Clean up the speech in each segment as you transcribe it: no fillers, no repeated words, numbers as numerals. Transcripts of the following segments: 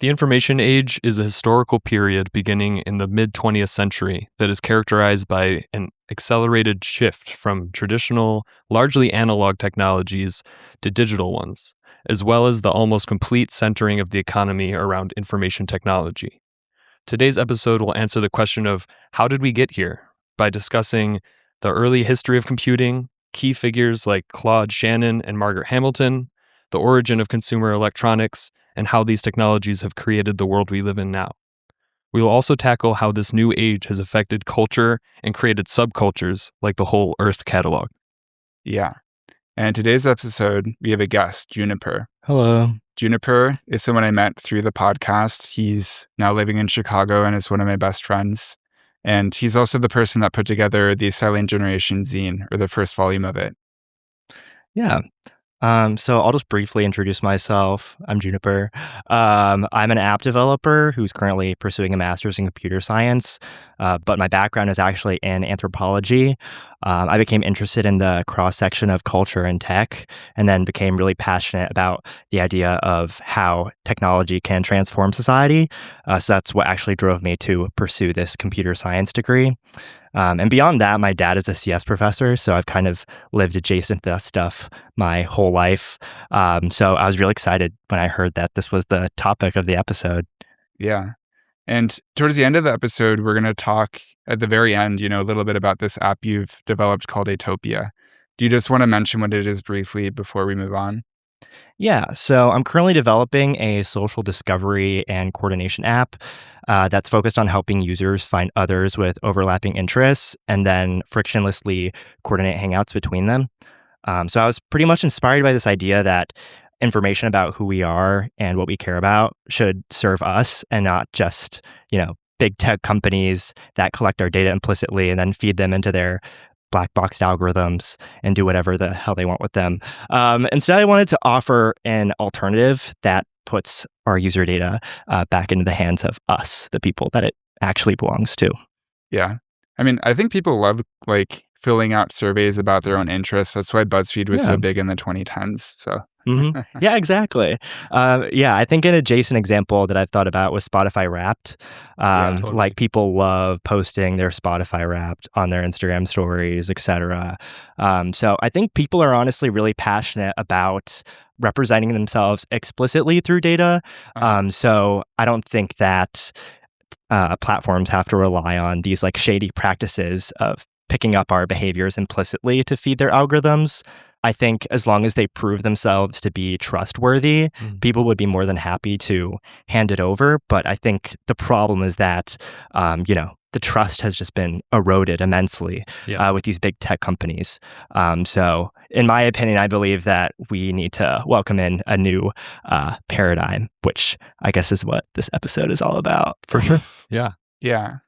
The information age is a historical period beginning in the mid-20th century that is characterized by an accelerated shift from traditional, largely analog technologies to digital ones, as well as the almost complete centering of the economy around information technology. Today's episode will answer the question of how did we get here by discussing the early history of computing, key figures like Claude Shannon and Margaret Hamilton, the origin of consumer electronics, and how these technologies have created the world we live in now. We will also tackle how this new age has affected culture and created subcultures like the whole Earth catalog. Yeah. And today's episode, we have a guest, Juniper. Hello. Juniper is someone I met through the podcast. He's now living in Chicago and is one of my best friends. And he's also the person that put together the Silent Generation zine, or the first volume of it. Yeah. So I'll just briefly introduce myself. I'm Juniper. I'm an app developer who's currently pursuing a master's in computer science, but my background is actually in anthropology. I became interested in the cross-section of culture and tech, and then became really passionate about the idea of how technology can transform society. So that's what actually drove me to pursue this computer science degree. And beyond that, my dad is a CS professor, so I've kind of lived adjacent to that stuff my whole life. So I was really excited when I heard that this was the topic of the episode. Yeah. And towards the end of the episode, we're going to talk at the very end, a little bit about this app you've developed called Utopia. Do you just want to mention what it is briefly before we move on? Yeah, so I'm currently developing a social discovery and coordination app that's focused on helping users find others with overlapping interests and then frictionlessly coordinate hangouts between them. So I was pretty much inspired by this idea that information about who we are and what we care about should serve us and not just, big tech companies that collect our data implicitly and then feed them into their black boxed algorithms and do whatever the hell they want with them. Instead, I wanted to offer an alternative that puts our user data back into the hands of us, the people that it actually belongs to. Yeah. I mean, I think people love filling out surveys about their own interests. That's why BuzzFeed was so big in the 2010s. So. Mm-hmm. Yeah, exactly. I think an adjacent example that I've thought about was Spotify Wrapped. Totally. Like people love posting their Spotify Wrapped on their Instagram stories, etc. So I think people are honestly really passionate about representing themselves explicitly through data. So I don't think that platforms have to rely on these shady practices of picking up our behaviors implicitly to feed their algorithms. I think as long as they prove themselves to be trustworthy, people would be more than happy to hand it over. But I think the problem is that, the trust has just been eroded immensely with these big tech companies. So in my opinion, I believe that we need to welcome in a new paradigm, which I guess is what this episode is all about. For sure. Yeah. Yeah.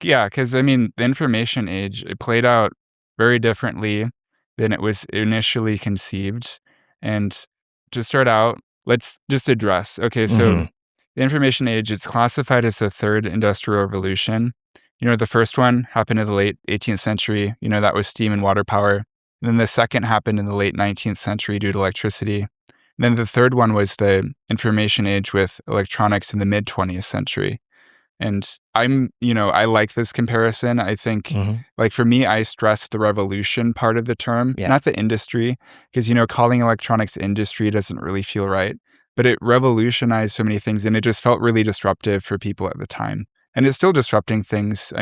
Yeah, because the information age, it played out very differently than it was initially conceived. And to start out, let's just address, so the information age, it's classified as the third industrial revolution. The first one happened in the late 18th century, that was steam and water power. And then the second happened in the late 19th century due to electricity. And then the third one was the information age with electronics in the mid 20th century. And I like this comparison. I think, for me, I stress the revolution part of the term, not the industry, because, calling electronics industry doesn't really feel right. But it revolutionized so many things, and it just felt really disruptive for people at the time. And it's still disrupting things.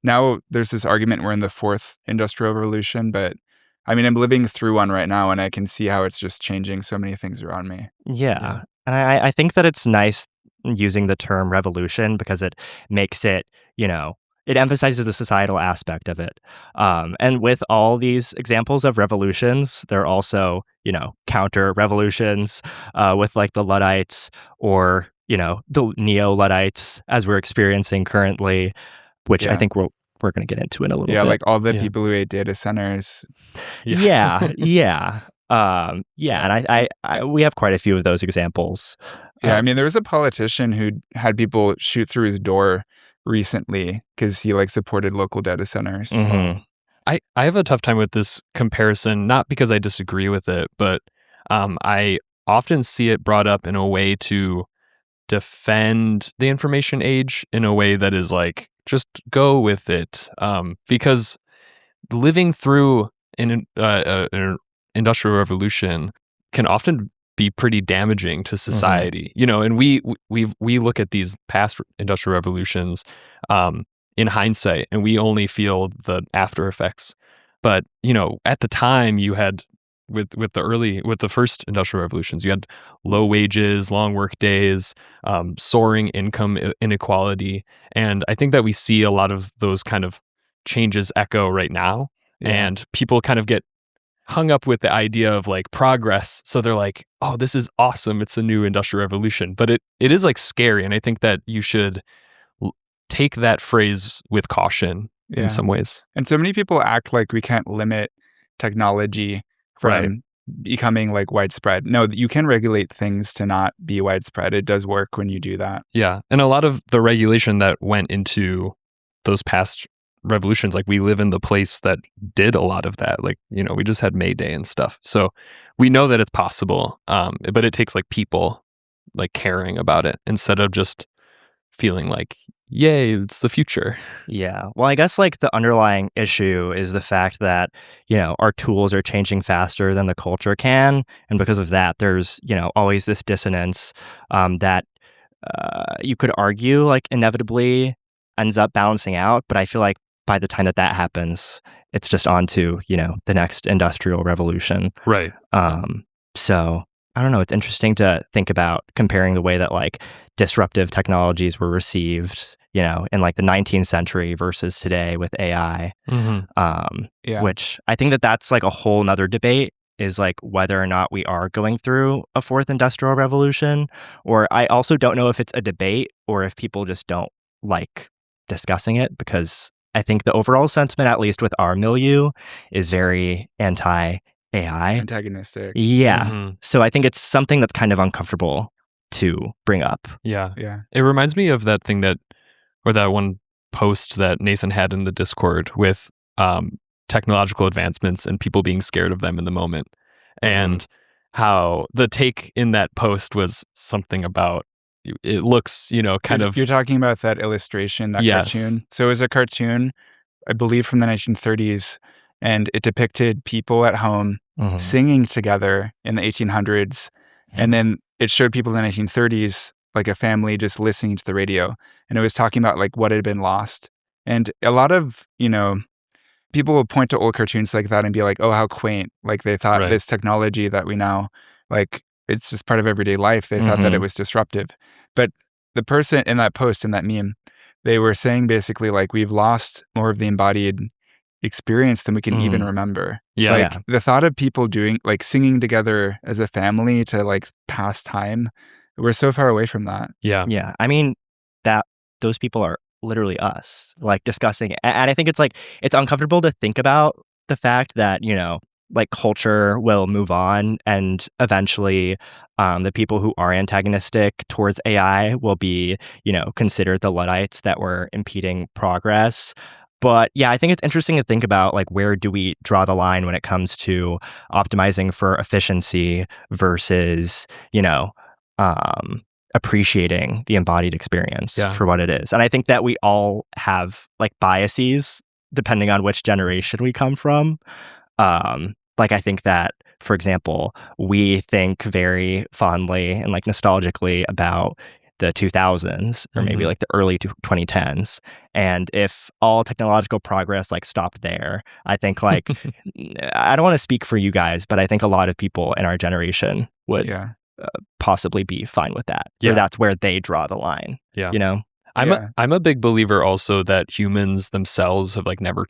Now there's this argument we're in the fourth industrial revolution, but I'm living through one right now, and I can see how it's just changing so many things around me. Yeah. And I think that it's nice using the term revolution because it makes it, it emphasizes the societal aspect of it. And with all these examples of revolutions, there are also, counter revolutions with the Luddites or, the neo-Luddites as we're experiencing currently, which I think we're going to get into in a little bit. Yeah, like all the people who ate data centers. Yeah. And we have quite a few of those examples. Yeah, there was a politician who had people shoot through his door recently because he supported local data centers. I have a tough time with this comparison, not because I disagree with it, but I often see it brought up in a way to defend the information age in a way that is like, just go with it. Because living through an industrial revolution can often be pretty damaging to society, and we look at these past industrial revolutions in hindsight, and we only feel the after effects. But at the time, you had with the first industrial revolutions, you had low wages, long work days, soaring income inequality, and I think that we see a lot of those kind of changes echo right now, and people kind of get hung up with the idea of like progress. So they're like, oh, this is awesome. It's a new industrial revolution. But it is like scary. And I think that you should take that phrase with caution in some ways. And so many people act like we can't limit technology from becoming like widespread. No, you can regulate things to not be widespread. It does work when you do that. Yeah. And a lot of the regulation that went into those past revolutions, like we live in the place that did a lot of that. Like, we just had May Day and stuff. So we know that it's possible, but it takes like people like caring about it instead of just feeling like, yay, it's the future. Yeah. Well, I guess like the underlying issue is the fact that, our tools are changing faster than the culture can. And because of that, there's, always this dissonance that you could argue like inevitably ends up balancing out. But I feel like by the time that happens, it's just on to, the next industrial revolution. Right. So I don't know. It's interesting to think about comparing the way that like disruptive technologies were received, in like the 19th century versus today with AI. Which I think that's like a whole nother debate, is like whether or not we are going through a fourth industrial revolution. Or I also don't know if it's a debate or if people just don't like discussing it, because I think the overall sentiment, at least with our milieu, is very anti-AI. Antagonistic. Yeah. So I think it's something that's kind of uncomfortable to bring up. Yeah. It reminds me of that thing that one post that Nathan had in the Discord with technological advancements and people being scared of them in the moment. And how the take in that post was something about, it looks, kind of... You're talking about that illustration, that cartoon? So it was a cartoon, I believe, from the 1930s, and it depicted people at home singing together in the 1800s. And then it showed people in the 1930s, like a family just listening to the radio. And it was talking about like what had been lost. And a lot of, people will point to old cartoons like that and be like, oh, how quaint. Like they thought this technology that we now, like, it's just part of everyday life. They thought that it was disruptive. But the person in that post, in that meme, they were saying basically like, we've lost more of the embodied experience than we can even remember. The thought of people doing like singing together as a family to like pass time, we're so far away from that. Yeah. I mean, that those people are literally us, like discussing it. And I think it's like, it's uncomfortable to think about the fact that, like culture will move on, and eventually the people who are antagonistic towards AI will be, considered the Luddites that were impeding progress. But yeah, I think it's interesting to think about like, where do we draw the line when it comes to optimizing for efficiency versus, appreciating the embodied experience for what it is. And I think that we all have like biases depending on which generation we come from. Like I think that, for example, we think very fondly and like nostalgically about the 2000s or maybe like the early 2010s. And if all technological progress like stopped there, I think like, I don't want to speak for you guys, but I think a lot of people in our generation would possibly be fine with that. Or that's where they draw the line. I'm a big believer also that humans themselves have like never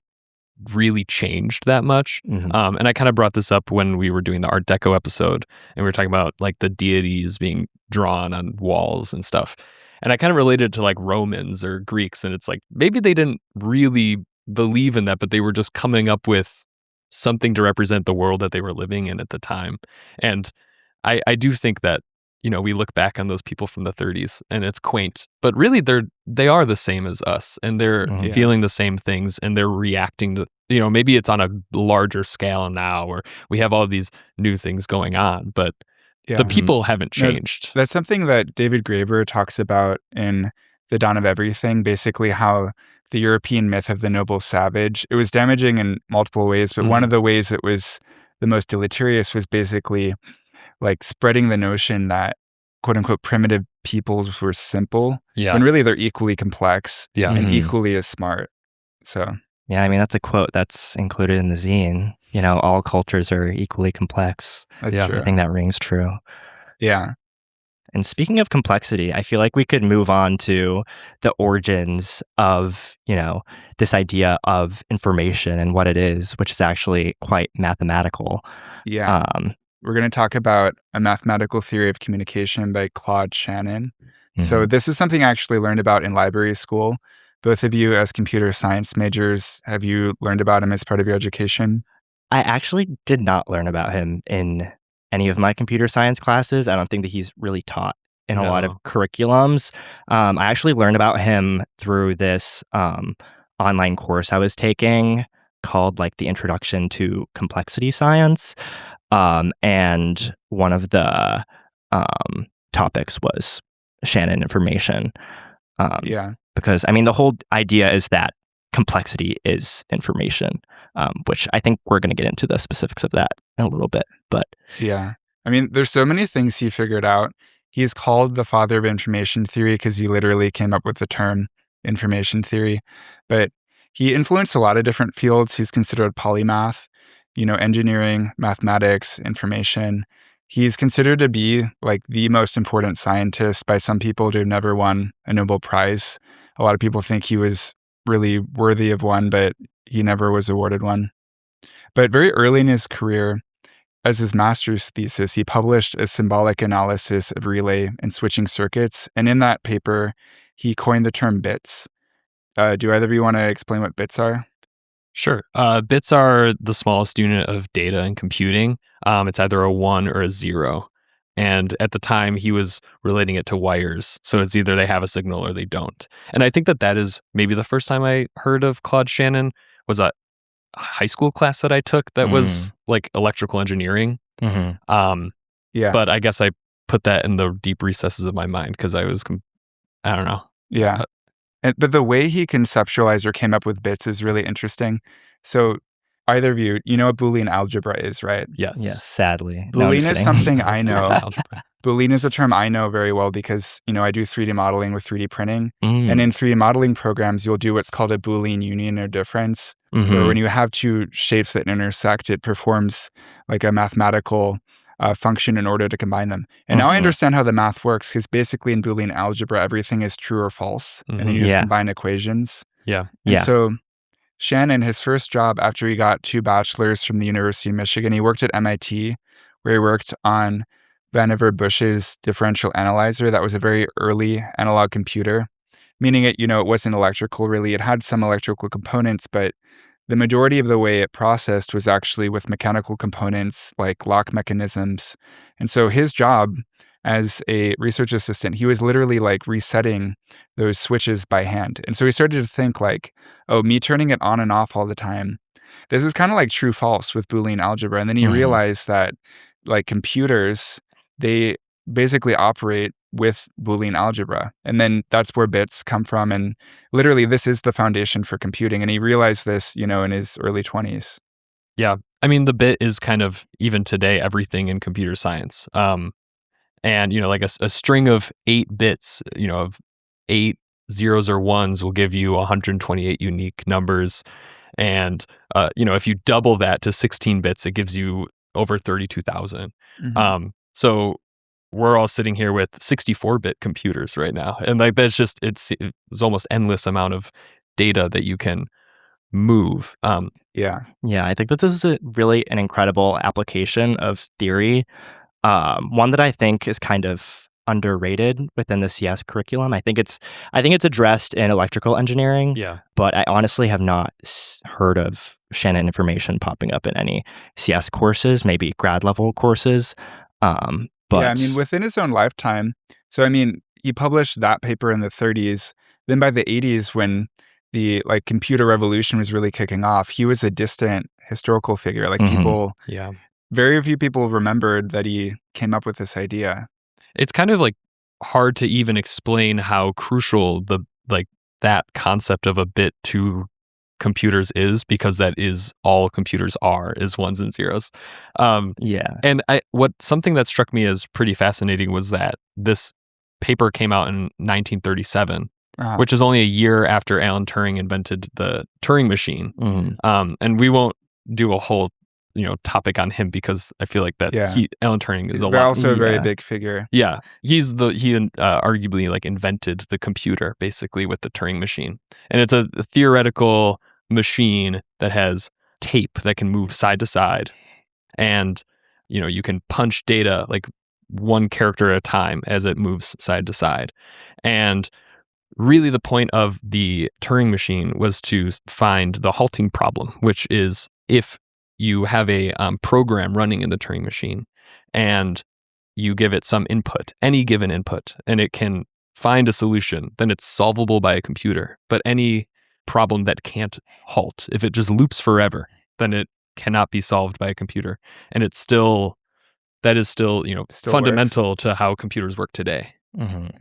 really changed that much. And I kind of brought this up when we were doing the Art Deco episode, and we were talking about like the deities being drawn on walls and stuff. And I kind of related to like Romans or Greeks, and it's like maybe they didn't really believe in that, but they were just coming up with something to represent the world that they were living in at the time. And I do think that, we look back on those people from the 30s and it's quaint, but really they are the same as us, and they're feeling the same things, and they're reacting to, maybe it's on a larger scale now, or we have all these new things going on, but The people haven't changed. That's something that David Graeber talks about in The Dawn of Everything, basically how the European myth of the noble savage, it was damaging in multiple ways, but one of the ways it was the most deleterious was basically like spreading the notion that quote unquote primitive peoples were simple when really they're equally complex and equally as smart. So yeah, I mean, that's a quote that's included in the zine. You know, all cultures are equally complex. That's true. I think that rings true. Yeah. And speaking of complexity, I feel like we could move on to the origins of, you know, this idea of information and what it is, which is actually quite mathematical. Yeah. We're going to talk about a mathematical theory of communication by Claude Shannon. So this is something I actually learned about in library school. Both of you as computer science majors, have you learned about him as part of your education? I actually did not learn about him in any of my computer science classes. I don't think that he's really taught in a lot of curriculums. I actually learned about him through this online course I was taking called like the Introduction to Complexity Science. And one of the topics was Shannon information. Because, I mean, the whole idea is that complexity is information, which I think we're going to get into the specifics of that in a little bit. But yeah, I mean, there's so many things he figured out. He's called the father of information theory because he literally came up with the term information theory. But he influenced a lot of different fields. He's considered polymath, you know, engineering, mathematics, information. He's considered to be like the most important scientist by some people to have never won a Nobel Prize. A lot of people think he was really worthy of one, but he never was awarded one. But very early in his career, as his master's thesis, he published a symbolic analysis of relay and switching circuits. And in that paper, he coined the term bits. Do either of you want to explain what bits are? Sure. Bits are the smallest unit of data in computing. It's either a 1 or a 0. And at the time, he was relating it to wires. So it's either they have a signal or they don't. And I think that that is maybe the first time I heard of Claude Shannon was a high school class that I took that was like electrical engineering. But I guess I put that in the deep recesses of my mind because I don't know. Yeah. But the way he conceptualized or came up with bits is really interesting. So either of you know what Boolean algebra is, right? Yes. Yes, sadly. Boolean is something I know. Boolean is a term I know very well because, you know, I do 3D modeling with 3D printing. And in 3D modeling programs, you'll do what's called a Boolean union or difference, where when you have two shapes that intersect, it performs like a mathematical function in order to combine them. And now I understand how the math works because basically in Boolean algebra, everything is true or false. And then you just combine equations. And so Shannon, his first job after he got 2 bachelors from the University of Michigan, he worked at MIT, where he worked on Vannevar Bush's differential analyzer. That was a very early analog computer, meaning it, you know, it wasn't electrical really. It had some electrical components, but the majority of the way it processed was actually with mechanical components like lock mechanisms. And so his job as a research assistant, he was literally like resetting those switches by hand. And so he started to think like, oh, me turning it on and off all the time, this is kind of like true false with Boolean algebra. And then he realized that like computers, they basically operate with Boolean algebra. And then that's where bits come from. And literally this is the foundation for computing. And he realized this, you know, in his early 20s. Yeah. I mean, the bit is kind of, even today, everything in computer science. And, you know, like a string of 8 bits, you know, of 8 zeros or ones will give you 128 unique numbers. And, you know, if you double that to 16 bits, it gives you over 32,000. So we're all sitting here with 64-bit computers right now. And like, that's just, it's almost endless amount of data that you can move. Yeah, I think that this is really an incredible application of theory. One that I think is kind of underrated within the CS curriculum. I think it's addressed in electrical engineering. But I honestly have not heard of Shannon information popping up in any CS courses, maybe grad level courses. But yeah, I mean, within his own lifetime. So, I mean, he published that paper in the 30s. Then by the 80s, when the like computer revolution was really kicking off, he was a distant historical figure. Like people very few people remembered that he came up with this idea. It's kind of like hard to even explain how crucial that concept of a bit to computers is, because that is all computers are, is ones and zeros. And something that struck me as pretty fascinating was that this paper came out in 1937, which is only a year after Alan Turing invented the Turing machine. And we won't do a whole topic on him, because I feel like that Alan Turing is also a very big figure. Yeah, he arguably like invented the computer basically with the Turing machine, and it's a theoretical machine that has tape that can move side to side, and you can punch data like one character at a time as it moves side to side. And really the point of the Turing machine was to find the halting problem, which is if you have a program running in the Turing machine and you give it some input, any given input, and it can find a solution, then it's solvable by a computer. But any problem that can't halt, if it just loops forever, then it cannot be solved by a computer. And that is still fundamental to how computers work today.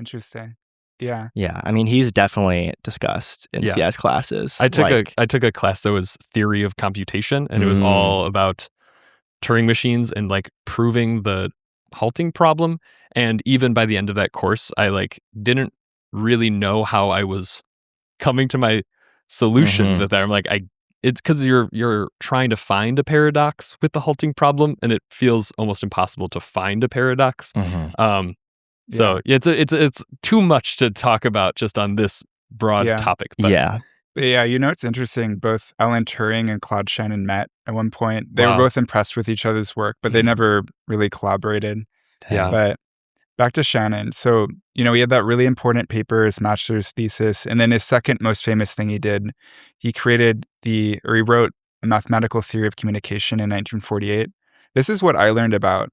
Interesting. Yeah. Yeah. I mean, he's definitely discussed in CS classes. I took a class that was theory of computation, and it was all about Turing machines and like proving the halting problem. And even by the end of that course, I like didn't really know how I was coming to my solutions with that. I'm like, it's because you're trying to find a paradox with the halting problem, and it feels almost impossible to find a paradox. So it's too much to talk about just on this broad topic. But it's interesting. Both Alan Turing and Claude Shannon met at one point. They were both impressed with each other's work, but they never really collaborated. Yeah. But back to Shannon. So, he had that really important paper, his master's thesis, and then his second most famous thing he did, he wrote a mathematical theory of communication in 1948. This is what I learned about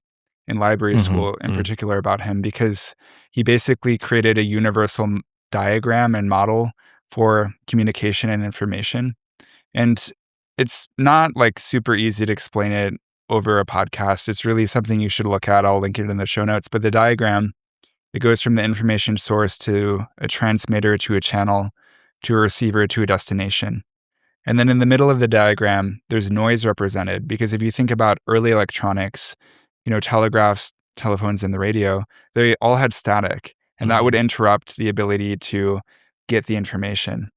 in library school, in particular about him, because he basically created a universal diagram and model for communication and information. And it's not like super easy to explain it over a podcast. It's really something you should look at. I'll link it in the show notes. But the diagram, it goes from the information source to a transmitter to a channel to a receiver to a destination. And then in the middle of the diagram, there's noise represented, because if you think about early electronics, telegraphs, telephones, and the radio, they all had static, and that would interrupt the ability to get the information.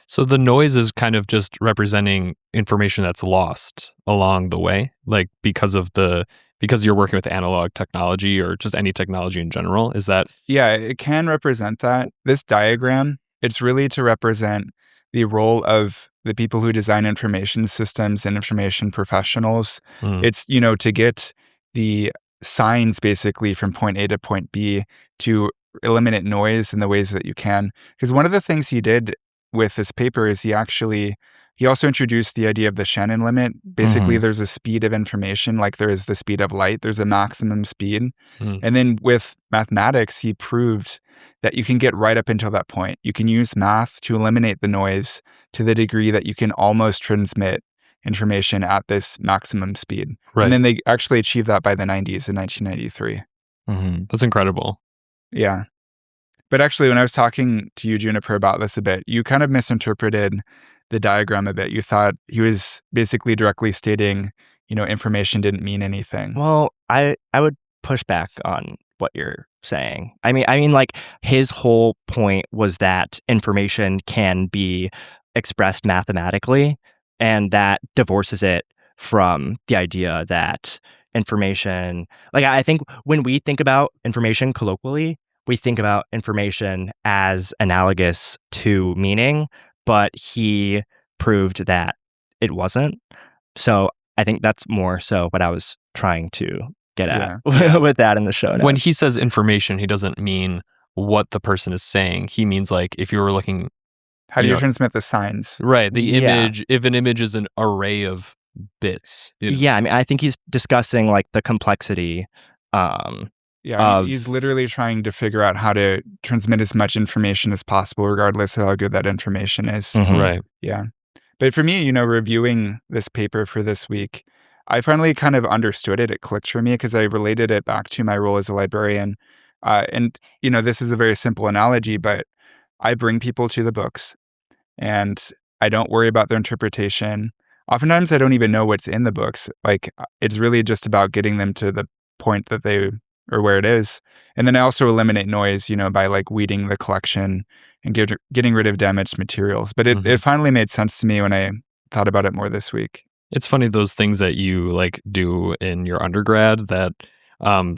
So the noise is kind of just representing information that's lost along the way, like because you're working with analog technology or just any technology in general. Is that? Yeah, it can represent that. This diagram, it's really to represent the role of the people who design information systems and information professionals. It's, to get the signs basically from point A to point B to eliminate noise in the ways that you can. Because one of the things he did with this paper is he also introduced the idea of the Shannon limit. Basically, there's a speed of information, like there is the speed of light. There's a maximum speed. And then with mathematics, he proved that you can get right up until that point. You can use math to eliminate the noise to the degree that you can almost transmit information at this maximum speed. Right. And then they actually achieved that by the 90s in 1993. That's incredible. Yeah. But actually, when I was talking to you, Juniper, about this a bit, you kind of misinterpreted the diagram a bit. You thought he was basically directly stating, information didn't mean anything. Well, I would push back on what you're saying. I mean, like his whole point was that information can be expressed mathematically, and that divorces it from the idea that information, like I think when we think about information colloquially, we think about information as analogous to meaning, but he proved that it wasn't. So I think that's more so what I was trying to get at with that in the show notes. When he says information, he doesn't mean what the person is saying. He means like if you were looking... How do you transmit the signs? Right. The image, if an image is an array of bits. Yeah, I mean, I think he's discussing like the complexity. He's literally trying to figure out how to transmit as much information as possible, regardless of how good that information is. Right. Yeah. But for me, reviewing this paper for this week, I finally kind of understood it. It clicked for me because I related it back to my role as a librarian. And, this is a very simple analogy, but I bring people to the books and I don't worry about their interpretation. Oftentimes, I don't even know what's in the books. Like, it's really just about getting them to the point that or where it is. And then I also eliminate noise, by like weeding the collection and getting rid of damaged materials. But it finally made sense to me when I thought about it more this week. It's funny, those things that you like do in your undergrad that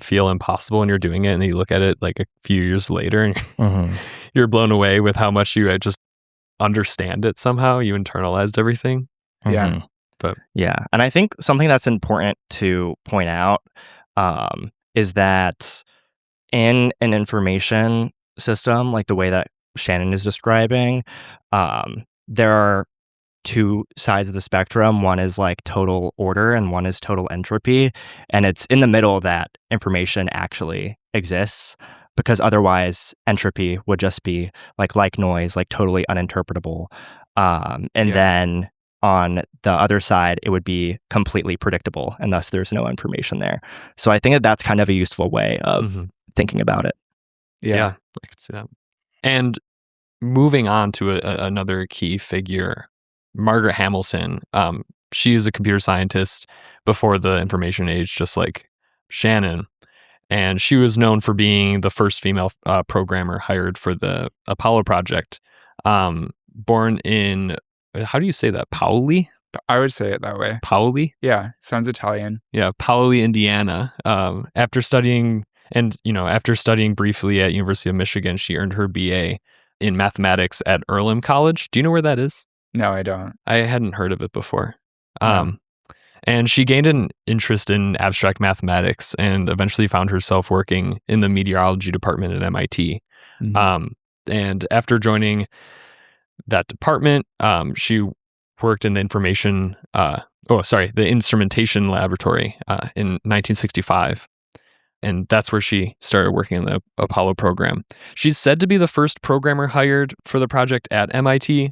feel impossible when you're doing it, and then you look at it like a few years later and you're blown away with how much you just understand it somehow. You internalized everything. Yeah. Yeah. And I think something that's important to point out is that in an information system, like the way that Shannon is describing, there are two sides of the spectrum. One is like total order and one is total entropy. And it's in the middle that information actually exists, because otherwise entropy would just be like noise, like totally uninterpretable. Then on the other side, it would be completely predictable, and thus there's no information there. So I think that that's kind of a useful way of thinking about it. Yeah, I could see that. And moving on to another key figure, Margaret Hamilton. She is a computer scientist before the information age, just like Shannon. And she was known for being the first female programmer hired for the Apollo project. Born in, how do you say that? Paoli? I would say it that way. Paoli? Yeah, sounds Italian. Yeah, Paoli, Indiana. After studying briefly at University of Michigan, she earned her BA in mathematics at Earlham College. Do you know where that is? No, I don't. I hadn't heard of it before. No. And she gained an interest in abstract mathematics and eventually found herself working in the meteorology department at MIT. And after joining that department, she worked in the instrumentation laboratory in 1965. And that's where she started working in the Apollo program. She's said to be the first programmer hired for the project at MIT.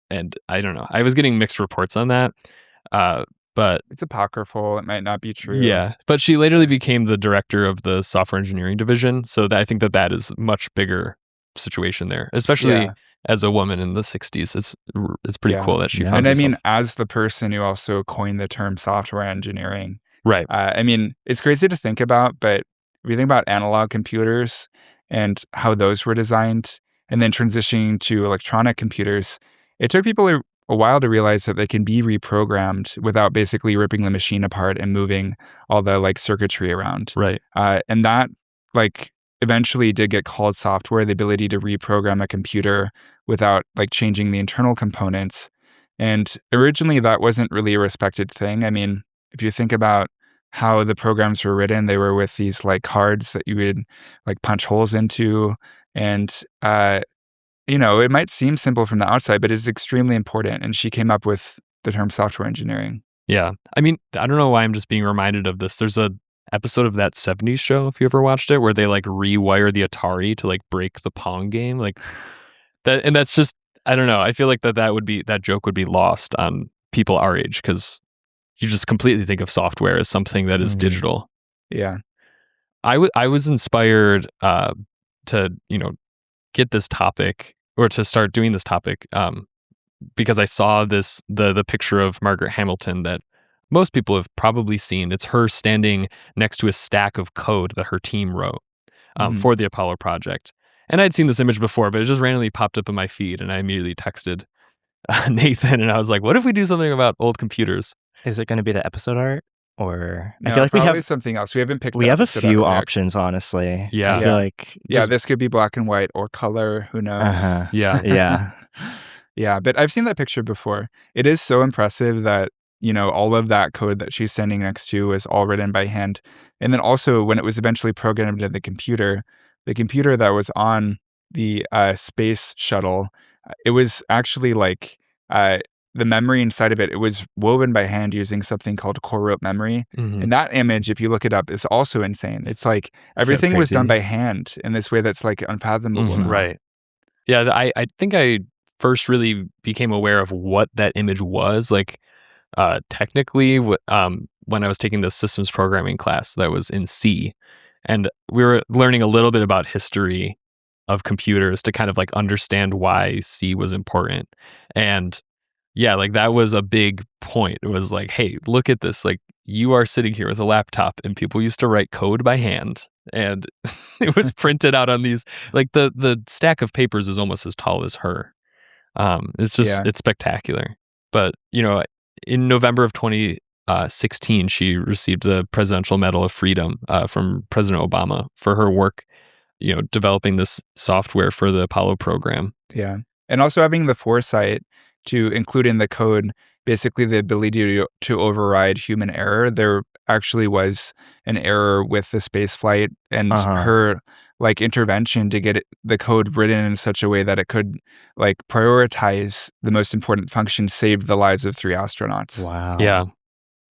And I don't know. I was getting mixed reports on that. But it's apocryphal. It might not be true. Yeah. But she later became the director of the software engineering division. So I think that is a much bigger situation there, especially as a woman in the 60s. It's pretty cool that she found And herself. I mean, as the person who also coined the term software engineering. Right. I mean, it's crazy to think about, but if you think about analog computers and how those were designed and then transitioning to electronic computers, it took people a while to realize that they can be reprogrammed without basically ripping the machine apart and moving all the like circuitry around. Right. And that like eventually did get called software, the ability to reprogram a computer without like changing the internal components. And originally that wasn't really a respected thing. I mean, if you think about how the programs were written, they were with these like cards that you would like punch holes into. And, it might seem simple from the outside, but it's extremely important. And she came up with the term software engineering. Yeah. I mean, I don't know why I'm just being reminded of this. There's a episode of that 70s show, if you ever watched it, where they like rewire the Atari to like break the Pong game. Like that, and that's just, I don't know. I feel like that joke would be lost on people our age because you just completely think of software as something that is digital. Yeah. I was inspired to, get this topic or to start doing this topic because I saw the picture of Margaret Hamilton that most people have probably seen. It's her standing next to a stack of code that her team wrote for the Apollo project. And I'd seen this image before, but it just randomly popped up in my feed and I immediately texted Nathan and I was like, what if we do something about old computers? Is it going to be the episode art? Or no, I feel like we have something else. We haven't picked. We have a few options, honestly. Yeah, I feel like this could be black and white or color. Who knows? Yeah, yeah. But I've seen that picture before. It is so impressive that all of that code that she's standing next to was all written by hand, and then also when it was eventually programmed into the computer that was on the space shuttle, it was actually like. The memory inside of it was woven by hand using something called core rope memory. And that image, if you look it up, is also insane. It's like everything was done by hand in this way that's like unfathomable. Right. Yeah, I think I first really became aware of what that image was. Like technically, when I was taking the systems programming class that was in C. And we were learning a little bit about history of computers to kind of like understand why C was important. And yeah, like that was a big point. It was like, hey, look at this. Like you are sitting here with a laptop and people used to write code by hand and it was printed out on these, like the stack of papers is almost as tall as her. It's just, it's spectacular. But, you know, in November of 2016, she received the Presidential Medal of Freedom from President Obama for her work, you know, developing this software for the Apollo program. Yeah. And also having the foresight to include in the code basically the ability to override human error. There actually was an error with the space flight, and her like intervention to get the code written in such a way that it could like prioritize the most important function saved the lives of 3 astronauts. Wow. Yeah.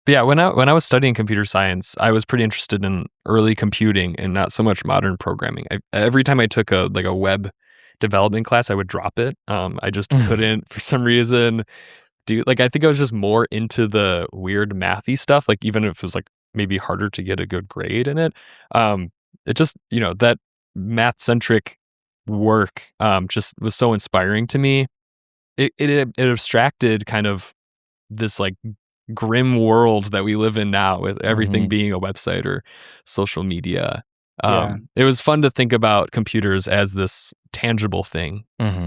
But yeah, when I was studying computer science, I was pretty interested in early computing and not so much modern programming. Every time I took a web development class, I would drop it. I just couldn't, for some reason, I think I was just more into the weird mathy stuff. Like even if it was like maybe harder to get a good grade in it, it just, you know, that math centric work just was so inspiring to me. It abstracted kind of this like grim world that we live in now with everything being a website or social media. It was fun to think about computers as this tangible thing.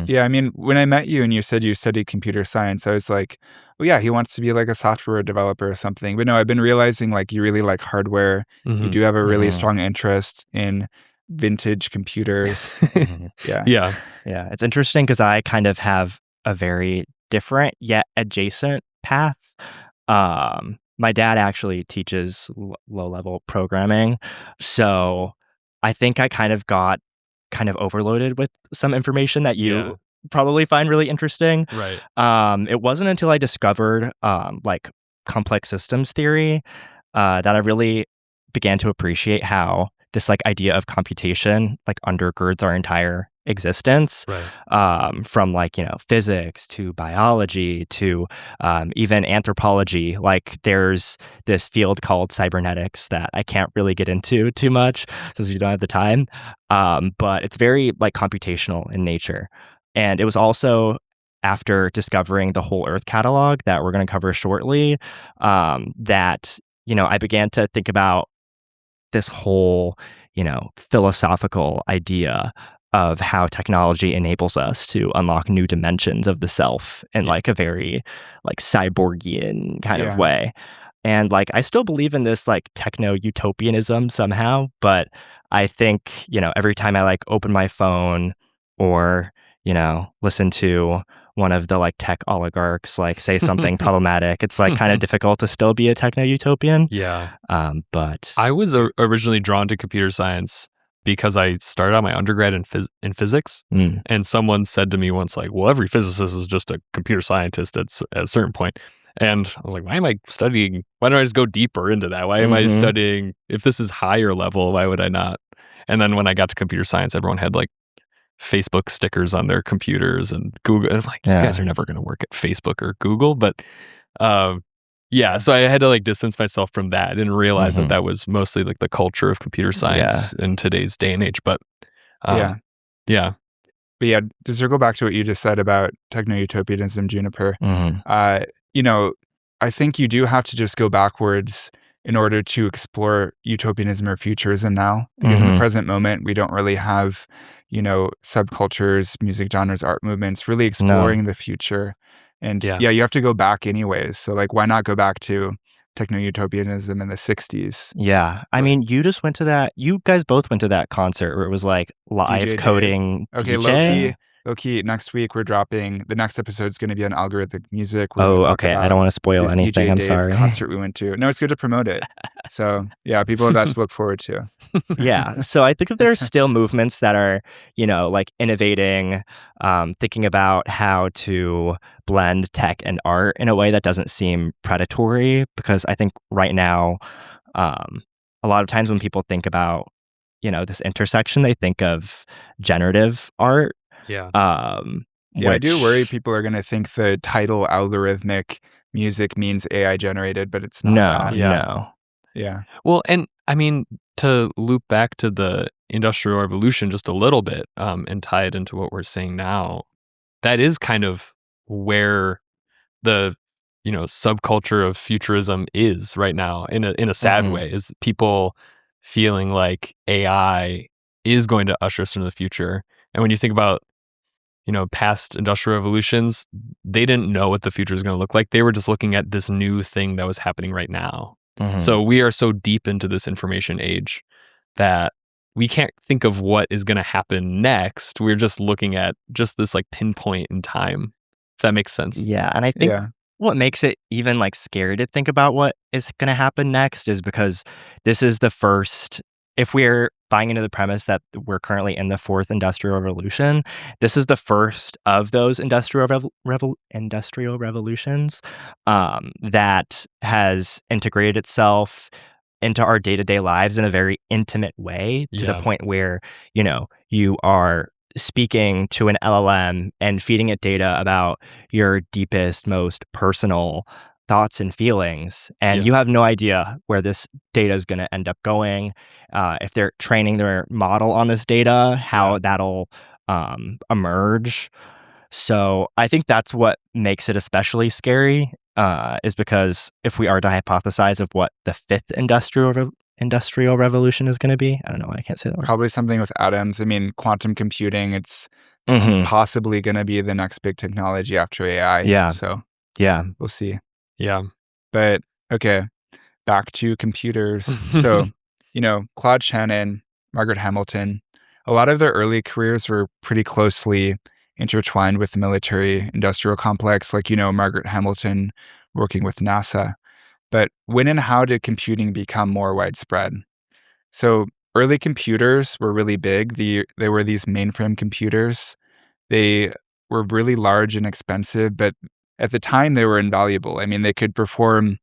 Yeah, I mean, when I met you and you said you studied computer science, I was like, well, yeah, he wants to be like a software developer or something. But no, I've been realizing like you really like hardware. You do have a really strong interest in vintage computers. Yeah. It's interesting because I kind of have a very different yet adjacent path. My dad actually teaches low-level programming, so I think I kind of got overloaded with some information that you probably find really interesting. Right. It wasn't until I discovered like complex systems theory that I really began to appreciate how this like idea of computation like undergirds our entire existence, from like, you know, physics to biology to even anthropology. Like there's this field called cybernetics that I can't really get into too much because we don't have the time, but it's very like computational in nature. And it was also after discovering the whole Earth catalog that we're going to cover shortly, that, you know, I began to think about this whole, you know, philosophical idea of how technology enables us to unlock new dimensions of the self in like a very like cyborgian kind of way. And like I still believe in this like techno-utopianism somehow, but I think, you know, every time I like open my phone or, you know, listen to one of the like tech oligarchs like say something problematic, it's like kind of difficult to still be a techno-utopian. But I was originally drawn to computer science because I started out my undergrad in physics, and someone said to me once, like, well, every physicist is just a computer scientist at a certain point. And I was like, why am I studying? Why don't I just go deeper into that? Why am I studying? If this is higher level, why would I not? And then when I got to computer science, everyone had like Facebook stickers on their computers and Google. And I'm like, you guys are never going to work at Facebook or Google. But so I had to like distance myself from that and realize that was mostly like the culture of computer science in today's day and age. But But yeah, to circle back to what you just said about techno-utopianism, Juniper, you know, I think you do have to just go backwards in order to explore utopianism or futurism now. Because in the present moment, we don't really have, you know, subcultures, music genres, art movements really exploring the future. And you have to go back anyways. So like, why not go back to techno-utopianism in the 60s? Yeah. I mean, you guys both went to that concert where it was like live DJ coding. Okay, DJ? low key, next week we're dropping, the next episode is going to be on algorithmic music. Oh, okay. I don't want to spoil anything. I'm sorry. Concert we went to. No, it's good to promote it. So yeah, people have that to look forward to. Yeah. So I think that there's still movements that are, you know, like innovating, thinking about how to blend tech and art in a way that doesn't seem predatory, because I think right now, a lot of times when people think about, you know, this intersection, they think of generative art. Yeah, I do worry people are going to think the title algorithmic music means AI generated, but it's not No, that. Yeah. no. Yeah. Well, and I mean, to loop back to the Industrial Revolution just a little bit, and tie it into what we're saying now, that is kind of where the subculture of futurism is right now in a sad Mhm. way, is people feeling like AI is going to usher us into the future. And when you think about past industrial revolutions, they didn't know what the future is going to look like. They were just looking at this new thing that was happening right now. Mhm. So we are so deep into this information age that we can't think of what is going to happen next. We're just looking at just this like pinpoint in time, if that makes sense. Yeah, and I think Yeah. what makes it even like scary to think about what is going to happen next is because this is the first, if we're buying into the premise that we're currently in the fourth industrial revolution, this is the first of those industrial revolutions that has integrated itself into our day-to-day lives in a very intimate way, to the Yeah. point where you are speaking to an LLM and feeding it data about your deepest, most personal thoughts and feelings, and Yeah. you have no idea where this data is going to end up going. If they're training their model on this data, how that'll emerge. So I think that's what makes it especially scary, is because if we are to hypothesize of what the fifth industrial revolution is going to be, I don't know why I can't say that word. Probably something with atoms. I mean, quantum computing, it's Mhm. possibly going to be the next big technology after AI. Yeah. So Yeah. we'll see. Yeah. But okay, back to computers. So, Claude Shannon, Margaret Hamilton, a lot of their early careers were pretty closely intertwined with the military industrial complex, like, Margaret Hamilton working with NASA. But when and how did computing become more widespread? So early computers were really big. They were these mainframe computers. They were really large and expensive, but at the time they were invaluable. I mean, they could perform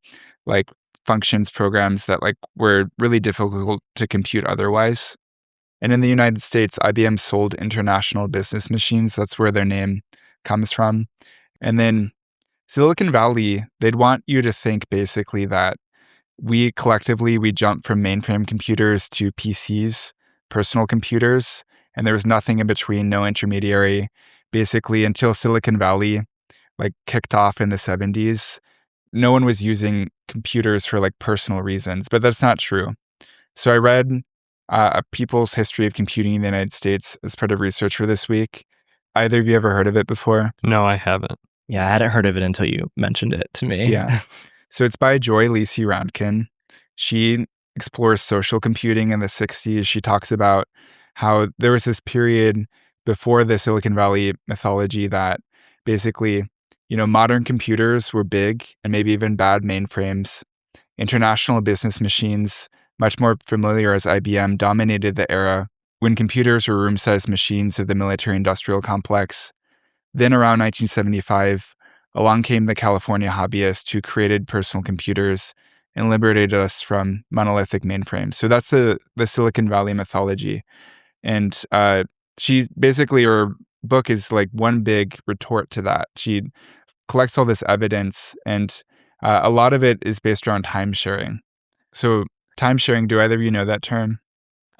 like functions programs that like were really difficult to compute otherwise. And in the United States, IBM sold International Business Machines. That's where their name comes from. And then Silicon Valley, they'd want you to think basically that we collectively, we jumped from mainframe computers to PCs, personal computers, and there was nothing in between, no intermediary. Basically, until Silicon Valley like kicked off in the 70s, no one was using computers for like personal reasons, but that's not true. So I read A People's History of Computing in the United States as part of research for this week. Either of you ever heard of it before? No, I haven't. Yeah, I hadn't heard of it until you mentioned it to me. Yeah. So it's by Joy Lacey Rankin. She explores social computing in the 60s. She talks about how there was this period before the Silicon Valley mythology that basically, modern computers were big and maybe even bad mainframes. International Business Machines, much more familiar as IBM, dominated the era when computers were room-sized machines of the military-industrial complex. Then around 1975, along came the California hobbyists who created personal computers and liberated us from monolithic mainframes. So that's the Silicon Valley mythology. And she basically, her book is like one big retort to that. She collects all this evidence, and a lot of it is based around time sharing. So time sharing, do either of you know that term?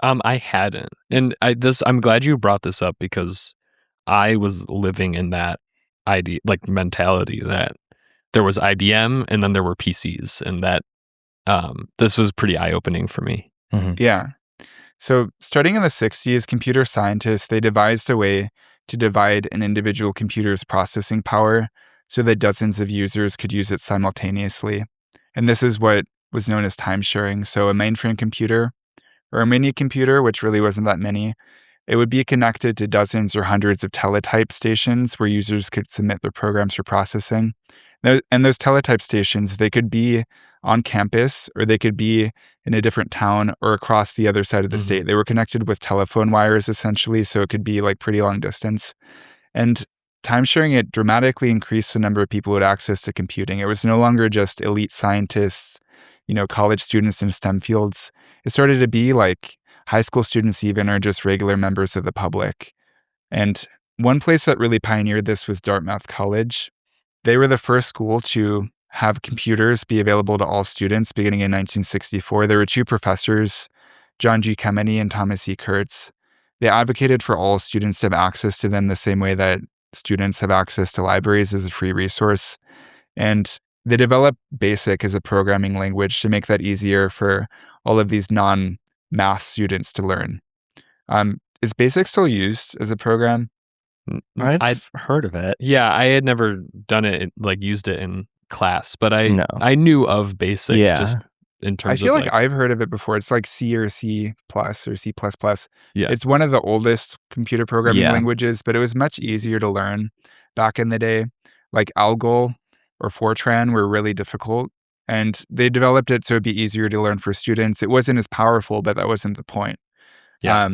I hadn't. And I'm glad you brought this up, because I was living in that idea, like mentality, that there was IBM and then there were PCs, and that this was pretty eye-opening for me. Mhm. Yeah. So starting in the 60s, computer scientists, they devised a way to divide an individual computer's processing power so that dozens of users could use it simultaneously. And this is what was known as time sharing. So a mainframe computer or a mini computer, which really wasn't that many, it would be connected to dozens or hundreds of teletype stations where users could submit their programs for processing. And those teletype stations, they could be on campus, or they could be in a different town or across the other side of the Mhm. state. They were connected with telephone wires, essentially, so it could be like pretty long distance. And time sharing, it dramatically increased the number of people who had access to computing. It was no longer just elite scientists, college students in STEM fields. It started to be like high school students even, or just regular members of the public. And one place that really pioneered this was Dartmouth College. They were the first school to have computers be available to all students beginning in 1964. There were two professors, John G. Kemeny and Thomas E. Kurtz. They advocated for all students to have access to them the same way that students have access to libraries as a free resource. And they developed BASIC as a programming language to make that easier for all of these non-math students to learn. Is BASIC still used as a program? I've heard of it. Yeah, I had never done it, like used it in class, but No. I knew of BASIC Yeah. just in terms I feel of like I've heard of it before. It's like C or C plus or C++. Yeah. It's one of the oldest computer programming Yeah. languages, but it was much easier to learn back in the day. Like Algol or Fortran were really difficult, and they developed it so it'd be easier to learn for students. It wasn't as powerful, but that wasn't the point. Yeah.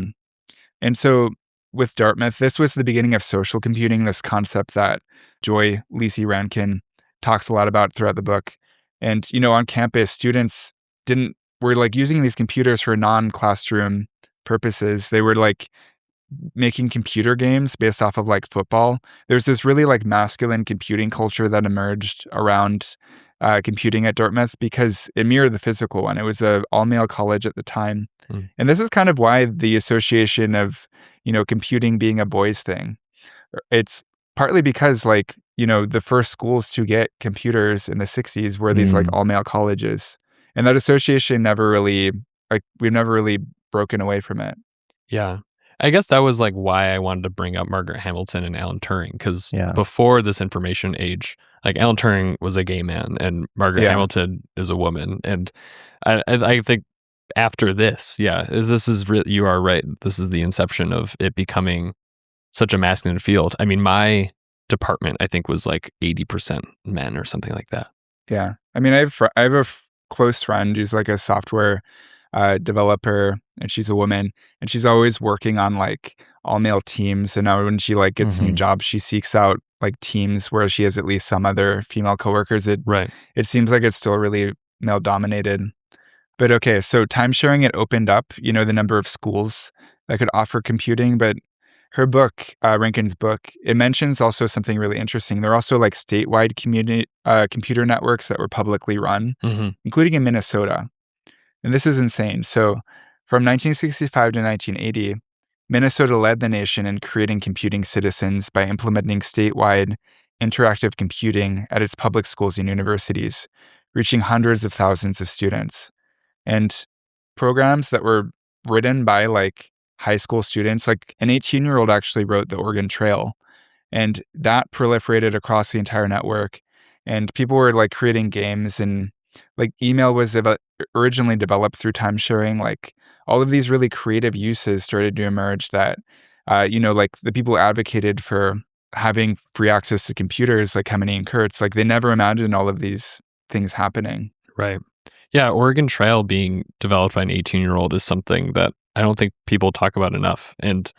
And so with Dartmouth, this was the beginning of social computing, this concept that Joy Lisi Rankin talks a lot about throughout the book. And, on campus, students were like using these computers for non-classroom purposes. They were like making computer games based off of like football. There's this really like masculine computing culture that emerged around computing at Dartmouth because it mirrored the physical one. It was an all-male college at the time. And this is kind of why the association of, computing being a boys thing. It's partly because like, the first schools to get computers in the 60s were these like all-male colleges. And that association we've never really broken away from it. Yeah. I guess that was like why I wanted to bring up Margaret Hamilton and Alan Turing, because Yeah. before this information age, like Alan Turing was a gay man and Margaret Yeah. Hamilton is a woman. And I think after this, this is really, you are right. This is the inception of it becoming such a masculine field. I mean, my department, I think, was like 80% men or something like that. Yeah. I mean, I have a close friend who's like a software developer, and she's a woman, and she's always working on like all male teams. And now when she like gets a new job, she seeks out like teams where she has at least some other female coworkers. It seems like it's still really male dominated. But okay, so time sharing, it opened up, the number of schools that could offer computing. But her book, Rankin's book, it mentions also something really interesting. There are also like statewide computer networks that were publicly run, including in Minnesota. And this is insane. So from 1965 to 1980, Minnesota led the nation in creating computing citizens by implementing statewide interactive computing at its public schools and universities, reaching hundreds of thousands of students. And programs that were written by like high school students, like an 18-year-old actually wrote the Oregon Trail, and that proliferated across the entire network. And people were like creating games, and like email was originally developed through time sharing. Like all of these really creative uses started to emerge that, like the people who advocated for having free access to computers, like Kemeny and Kurtz, like they never imagined all of these things happening. Right. Yeah, Oregon Trail being developed by an 18-year-old is something that I don't think people talk about enough. And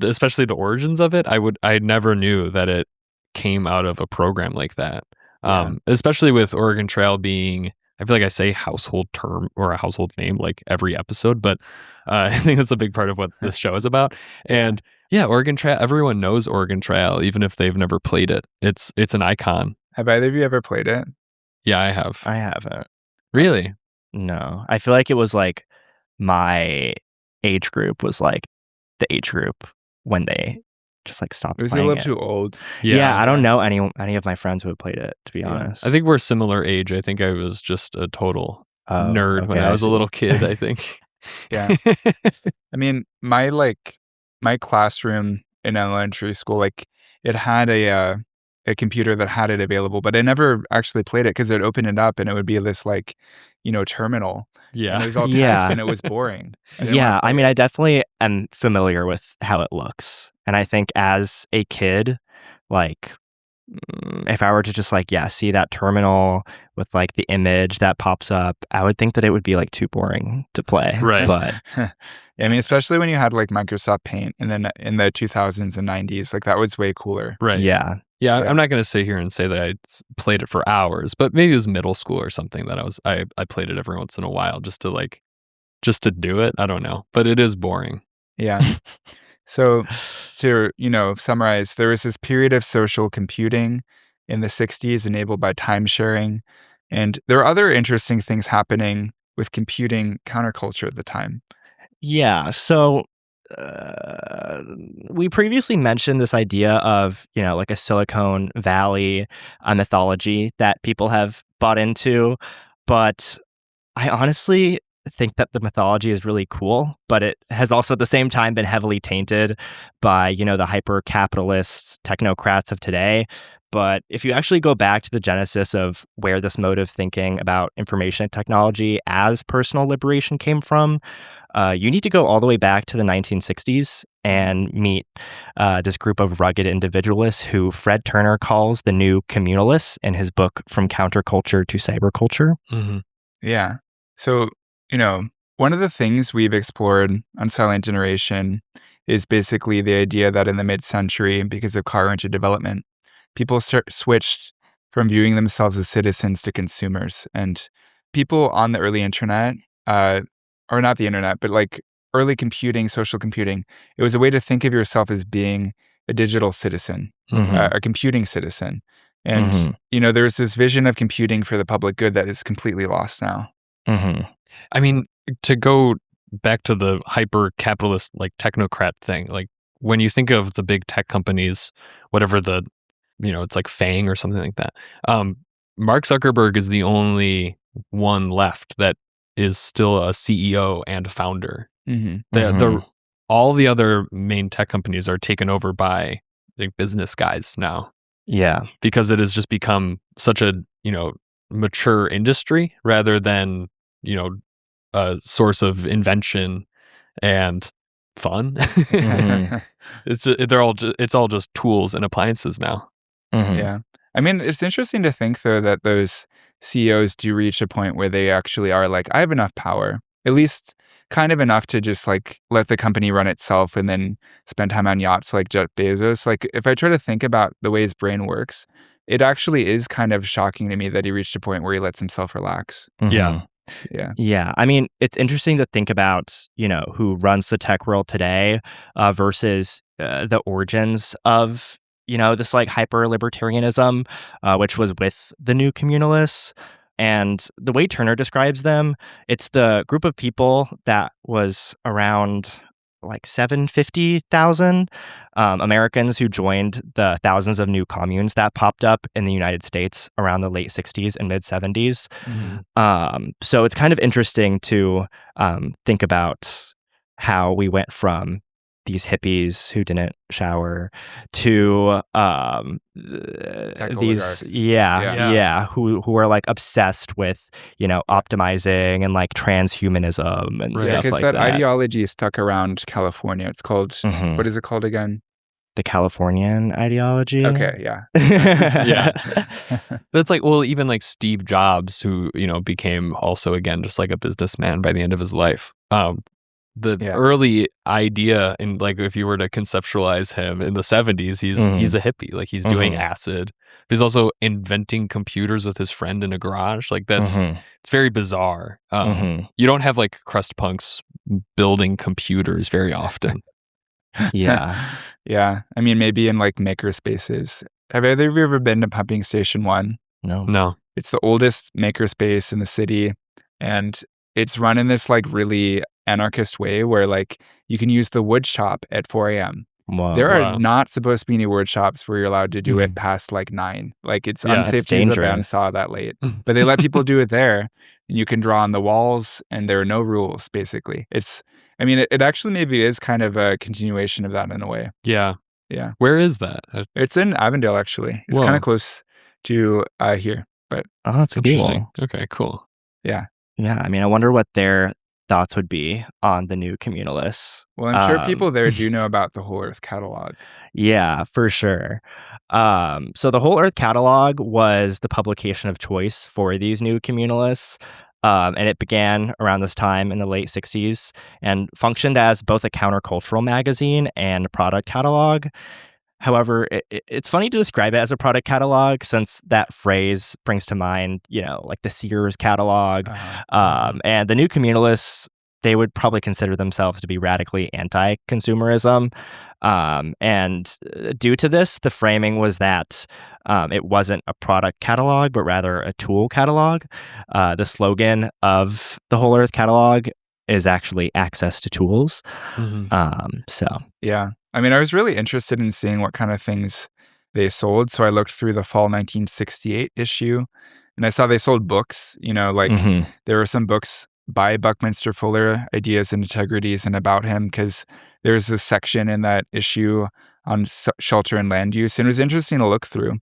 especially the origins of it, I never knew that it came out of a program like that. Yeah. Especially with Oregon Trail being, I feel like I say household term or a household name like every episode, but I think that's a big part of what this show is about. And yeah, Oregon Trail, everyone knows Oregon Trail, even if they've never played it. It's an icon. Have either of you ever played it? Yeah, I have. I haven't. Really? No. I feel like it was like my age group was like the age group when they just like stopped It was a playing little it. too old. Yeah, I don't know any of my friends who have played it, to be honest. I think we're similar age. I think I was just a total nerd when okay, I was a little kid, I think. Yeah. I mean, my classroom in elementary school, like it had a computer that had it available, but I never actually played it because it would open it up and it would be this like, terminal. Yeah. And it was all text Yeah. and it was boring. I didn't Yeah, wanna play I mean, it. I definitely am familiar with how it looks. And I think as a kid, like, if I were to just like, see that terminal with like the image that pops up, I would think that it would be like too boring to play. Right. But I mean, especially when you had like Microsoft Paint and then in the 2000s and 90s, like that was way cooler. Right. yeah. Yeah, Yeah. I'm not going to sit here and say that I played it for hours, but maybe it was middle school or something that I played it every once in a while just to do it. I don't know, but it is boring. Yeah. So to, summarize, there was this period of social computing in the 60s enabled by time sharing. And there are other interesting things happening with computing counterculture at the time. Yeah. So we previously mentioned this idea of, like a Silicon Valley mythology that people have bought into. But I honestly think that the mythology is really cool, but it has also at the same time been heavily tainted by, the hyper-capitalist technocrats of today. But if you actually go back to the genesis of where this mode of thinking about information technology as personal liberation came from, you need to go all the way back to the 1960s and meet this group of rugged individualists who Fred Turner calls the new communalists in his book From Counterculture to Cyberculture. Mm-hmm. Yeah. So, one of the things we've explored on Silent Generation is basically the idea that in the mid-century, because of car-oriented development, people switched from viewing themselves as citizens to consumers. And people on the early internet, or not the internet, but like early computing, social computing, it was a way to think of yourself as being a digital citizen, a computing citizen. And, there's this vision of computing for the public good that is completely lost now. I mean, to go back to the hyper-capitalist, like, technocrat thing, like, when you think of the big tech companies, whatever the, it's like Fang or something like that, Mark Zuckerberg is the only one left that is still a CEO and a founder. All the other main tech companies are taken over by like business guys now. Yeah. Because it has just become such a, mature industry rather than, a source of invention and fun. It's all just tools and appliances now. Yeah. I mean, it's interesting to think, though, that those CEOs do reach a point where they actually are like, I have enough power, at least kind of enough to just like let the company run itself and then spend time on yachts like Jeff Bezos. Like, if I try to think about the way his brain works, it actually is kind of shocking to me that he reached a point where he lets himself relax. Yeah. Yeah. I mean, it's interesting to think about, who runs the tech world today versus the origins of, this like hyper libertarianism, which was with the new communalists. And the way Turner describes them, it's the group of people that was around like 750,000 Americans who joined the thousands of new communes that popped up in the United States around the late 60s and mid 70s. So it's kind of interesting to think about how we went from these hippies who didn't shower to these who are like obsessed with optimizing and like transhumanism and stuff because like that that. ideology stuck around California. It's called what is it called again? The Californian ideology. Okay, yeah. That's like, well, even like Steve Jobs, who became also again just like a businessman by the end of his life. Early idea, and like if you were to conceptualize him in the 70s, he's a hippie. Like he's doing acid. But he's also inventing computers with his friend in a garage. Like that's it's very bizarre. You don't have like crust punks building computers very often. Yeah. Yeah. I mean, maybe in like maker spaces. Have either of you ever been to Pumping Station 1? No. It's the oldest maker space in the city, and it's run in this like really anarchist way where like you can use the wood shop at 4 a.m. Wow. There are not supposed to be any wood shops where you're allowed to do it past like 9. Like it's unsafe to use a bandsaw that late. But they let people do it there, and you can draw on the walls, and there are no rules, basically. It actually maybe is kind of a continuation of that in a way. Yeah. Yeah. Where is that? It's in Avondale, actually. It's kind of close to here. But that's interesting. Cool. Okay, cool. Yeah. Yeah. I mean, I wonder what their thoughts would be on the new communalists. Well, I'm sure people there do know about the Whole Earth Catalog. Yeah, for sure. So the Whole Earth Catalog was the publication of choice for these new communalists. And it began around this time in the late 60s and functioned as both a countercultural magazine and a product catalog. However, it's funny to describe it as a product catalog since that phrase brings to mind, like the Sears catalog. And the new communalists they would probably consider themselves to be radically anti-consumerism. And due to this, the framing was that it wasn't a product catalog, but rather a tool catalog. The slogan of the Whole Earth catalog is actually access to tools. So Yeah. I mean, I was really interested in seeing what kind of things they sold. So I looked through the fall 1968 issue and I saw they sold books, like there were some books by Buckminster Fuller, Ideas and Integrities, and about him, because there's this section in that issue on shelter and land use. And it was interesting to look through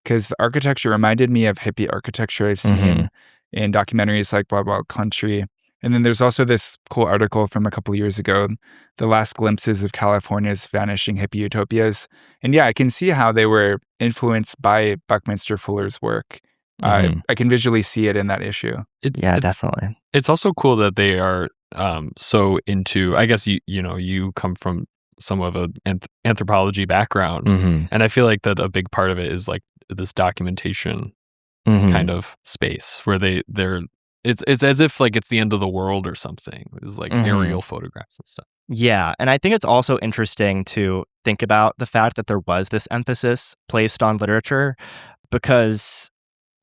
because the architecture reminded me of hippie architecture I've seen in documentaries like Wild Wild Country. And then there's also this cool article from a couple of years ago, The Last Glimpses of California's Vanishing Hippie Utopias. And yeah, I can see how they were influenced by Buckminster Fuller's work. I can visually see it in that issue. Definitely. It's also cool that they are so into, I guess, you come from some of an anthropology background. And I feel like that a big part of it is like this documentation kind of space where they're it's as if like it's the end of the world or something. It was like aerial photographs and stuff. Yeah, and I think it's also interesting to think about the fact that there was this emphasis placed on literature, because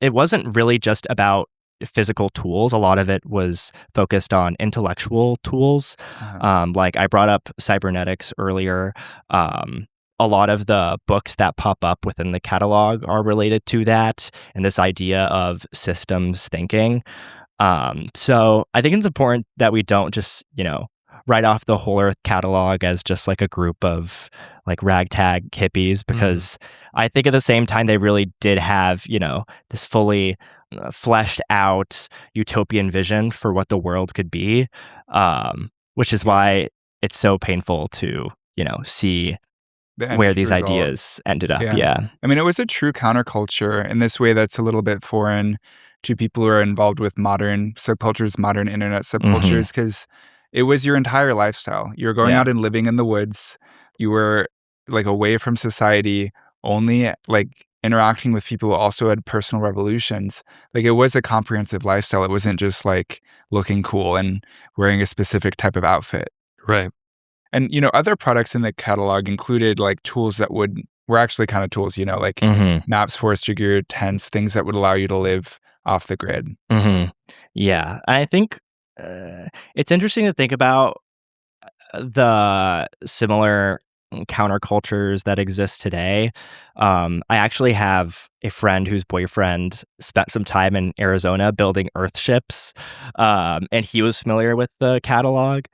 it wasn't really just about physical tools. A lot of it was focused on intellectual tools. Like I brought up cybernetics earlier. A lot of the books that pop up within the catalog are related to that and this idea of systems thinking. So I think it's important that we don't just, write off the Whole Earth catalog as just like a group of like ragtag hippies, because I think at the same time they really did have, this fully fleshed out utopian vision for what the world could be, which is why it's so painful to, see where these ideas ended up. Yeah. I mean, it was a true counterculture in this way that's a little bit foreign to people who are involved with modern subcultures, modern internet subcultures, because it was your entire lifestyle. You were going out and living in the woods. You were like away from society, only like interacting with people who also had personal revolutions. Like it was a comprehensive lifestyle. It wasn't just like looking cool and wearing a specific type of outfit. Right. And, other products in the catalog included like tools that were actually kind of tools, like maps, forestry gear, tents, things that would allow you to live off the grid. Yeah. And I think it's interesting to think about the similar countercultures that exist today. I actually have a friend whose boyfriend spent some time in Arizona building earth ships, and he was familiar with the catalog.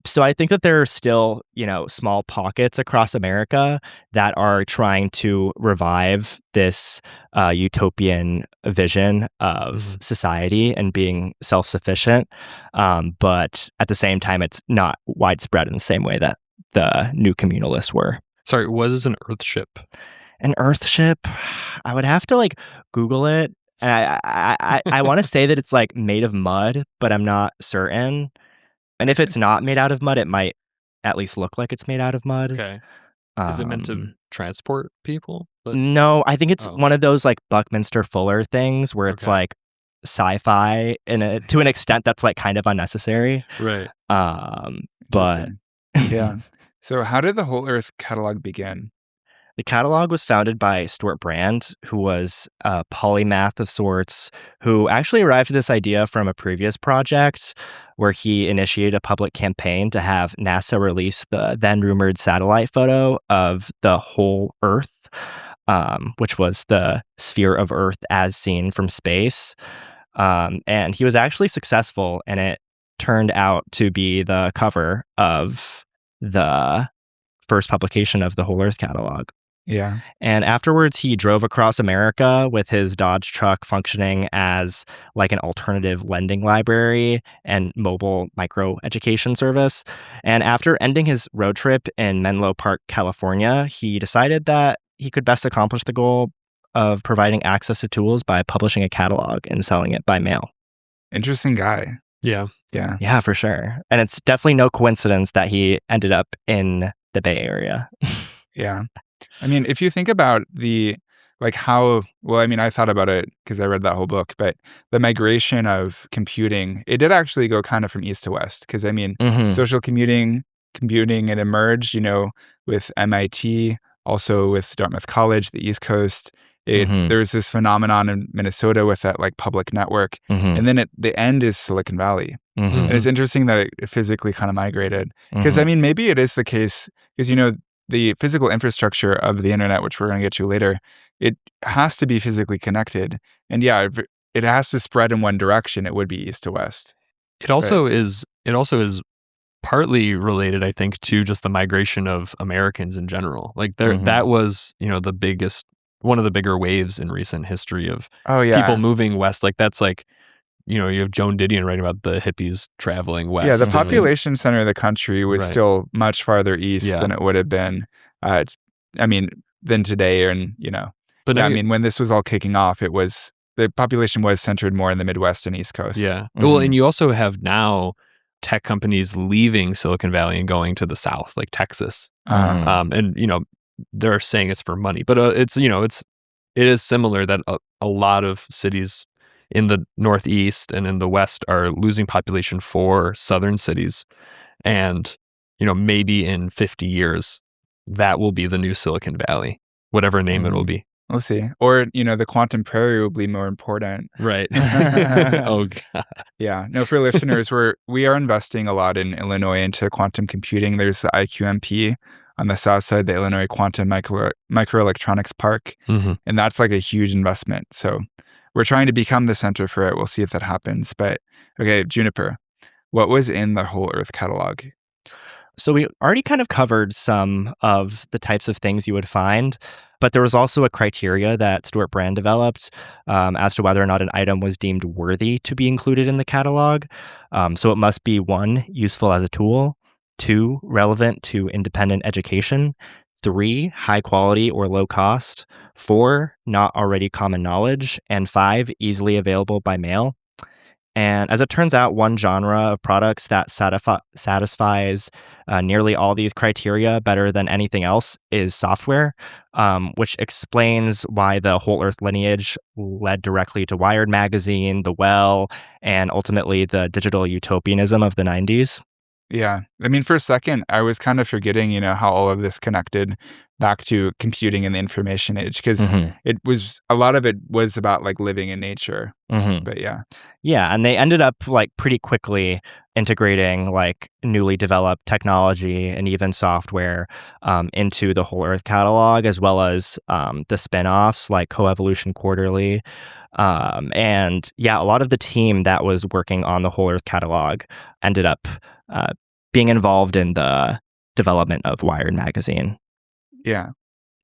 So I think that there are still, small pockets across America that are trying to revive this utopian vision of society and being self-sufficient. But at the same time, it's not widespread in the same way that the new communalists were. Sorry, what is an earth ship? An earth ship? I would have to like Google it. And I want to say that it's like made of mud, but I'm not certain. And if it's not made out of mud, it might at least look like it's made out of mud. Okay. Is it meant to transport people? No, I think it's one of those like Buckminster Fuller things where it's like sci-fi to an extent that's like kind of unnecessary. Right. But yeah. So how did the Whole Earth catalog begin? The catalog was founded by Stuart Brand, who was a polymath of sorts, who actually arrived at this idea from a previous project where he initiated a public campaign to have NASA release the then rumored satellite photo of the whole Earth, which was the sphere of Earth as seen from space. And he was actually successful, and it turned out to be the cover of the first publication of the Whole Earth catalog. Yeah. And afterwards, he drove across America with his Dodge truck functioning as like an alternative lending library and mobile micro education service. And after ending his road trip in Menlo Park, California, he decided that he could best accomplish the goal of providing access to tools by publishing a catalog and selling it by mail. Interesting guy. Yeah. Yeah. Yeah, for sure. And it's definitely no coincidence that he ended up in the Bay Area. Yeah. I mean, if you think about the like how, well, I mean, I thought about it because I read that whole book, but the migration of computing, it did actually go kind of from east to west. Because I mean, social computing, it emerged, with MIT, also with Dartmouth College, the East Coast. There's this phenomenon in Minnesota with that like public network. And then the end is Silicon Valley. And it's interesting that it physically kind of migrated. Because I mean, maybe it is the case, because, the physical infrastructure of the internet, which we're going to get to later, it has to be physically connected. And yeah, if it has to spread in one direction, it would be east to west. It also is partly related, I think, to just the migration of Americans in general. Like that was, one of the bigger waves in recent history of people moving west. Like that's like, you have Joan Didion writing about the hippies traveling west. Yeah, the population center of the country was still much farther east than it would have been, than today. And, but when this was all kicking off, the population was centered more in the Midwest and East Coast. Yeah. Well, and you also have now tech companies leaving Silicon Valley and going to the South, like Texas. And, they're saying it's for money, but it is similar that a lot of cities in the Northeast and in the West are losing population for southern cities. And, maybe in 50 years, that will be the new Silicon Valley, whatever name it will be. We'll see. Or, the quantum prairie will be more important. Right. Oh, God. Yeah. No, for listeners, we are investing a lot in Illinois into quantum computing. There's the IQMP on the south side, the Illinois Quantum Microelectronics Park. And that's like a huge investment. So we're trying to become the center for it. We'll see if that happens. But okay, Juniper, what was in the Whole Earth catalog? So we already kind of covered some of the types of things you would find, but there was also a criteria that Stuart Brand developed as to whether or not an item was deemed worthy to be included in the catalog. So it must be 1, useful as a tool, 2, relevant to independent education, 3, high quality or low cost, 4, not already common knowledge, and 5, easily available by mail. And as it turns out, one genre of products that satisfies nearly all these criteria better than anything else is software, which explains why the Whole Earth lineage led directly to Wired magazine, The Well, and ultimately the digital utopianism of the 90s. Yeah. I mean, for a second, I was kind of forgetting, how all of this connected back to computing and the information age, because a lot of it was about like living in nature. But yeah. Yeah. And they ended up like pretty quickly integrating like newly developed technology and even software into the Whole Earth catalog, as well as the spinoffs like Coevolution Quarterly. And yeah, a lot of the team that was working on the Whole Earth catalog ended up being involved in the development of Wired magazine. Yeah.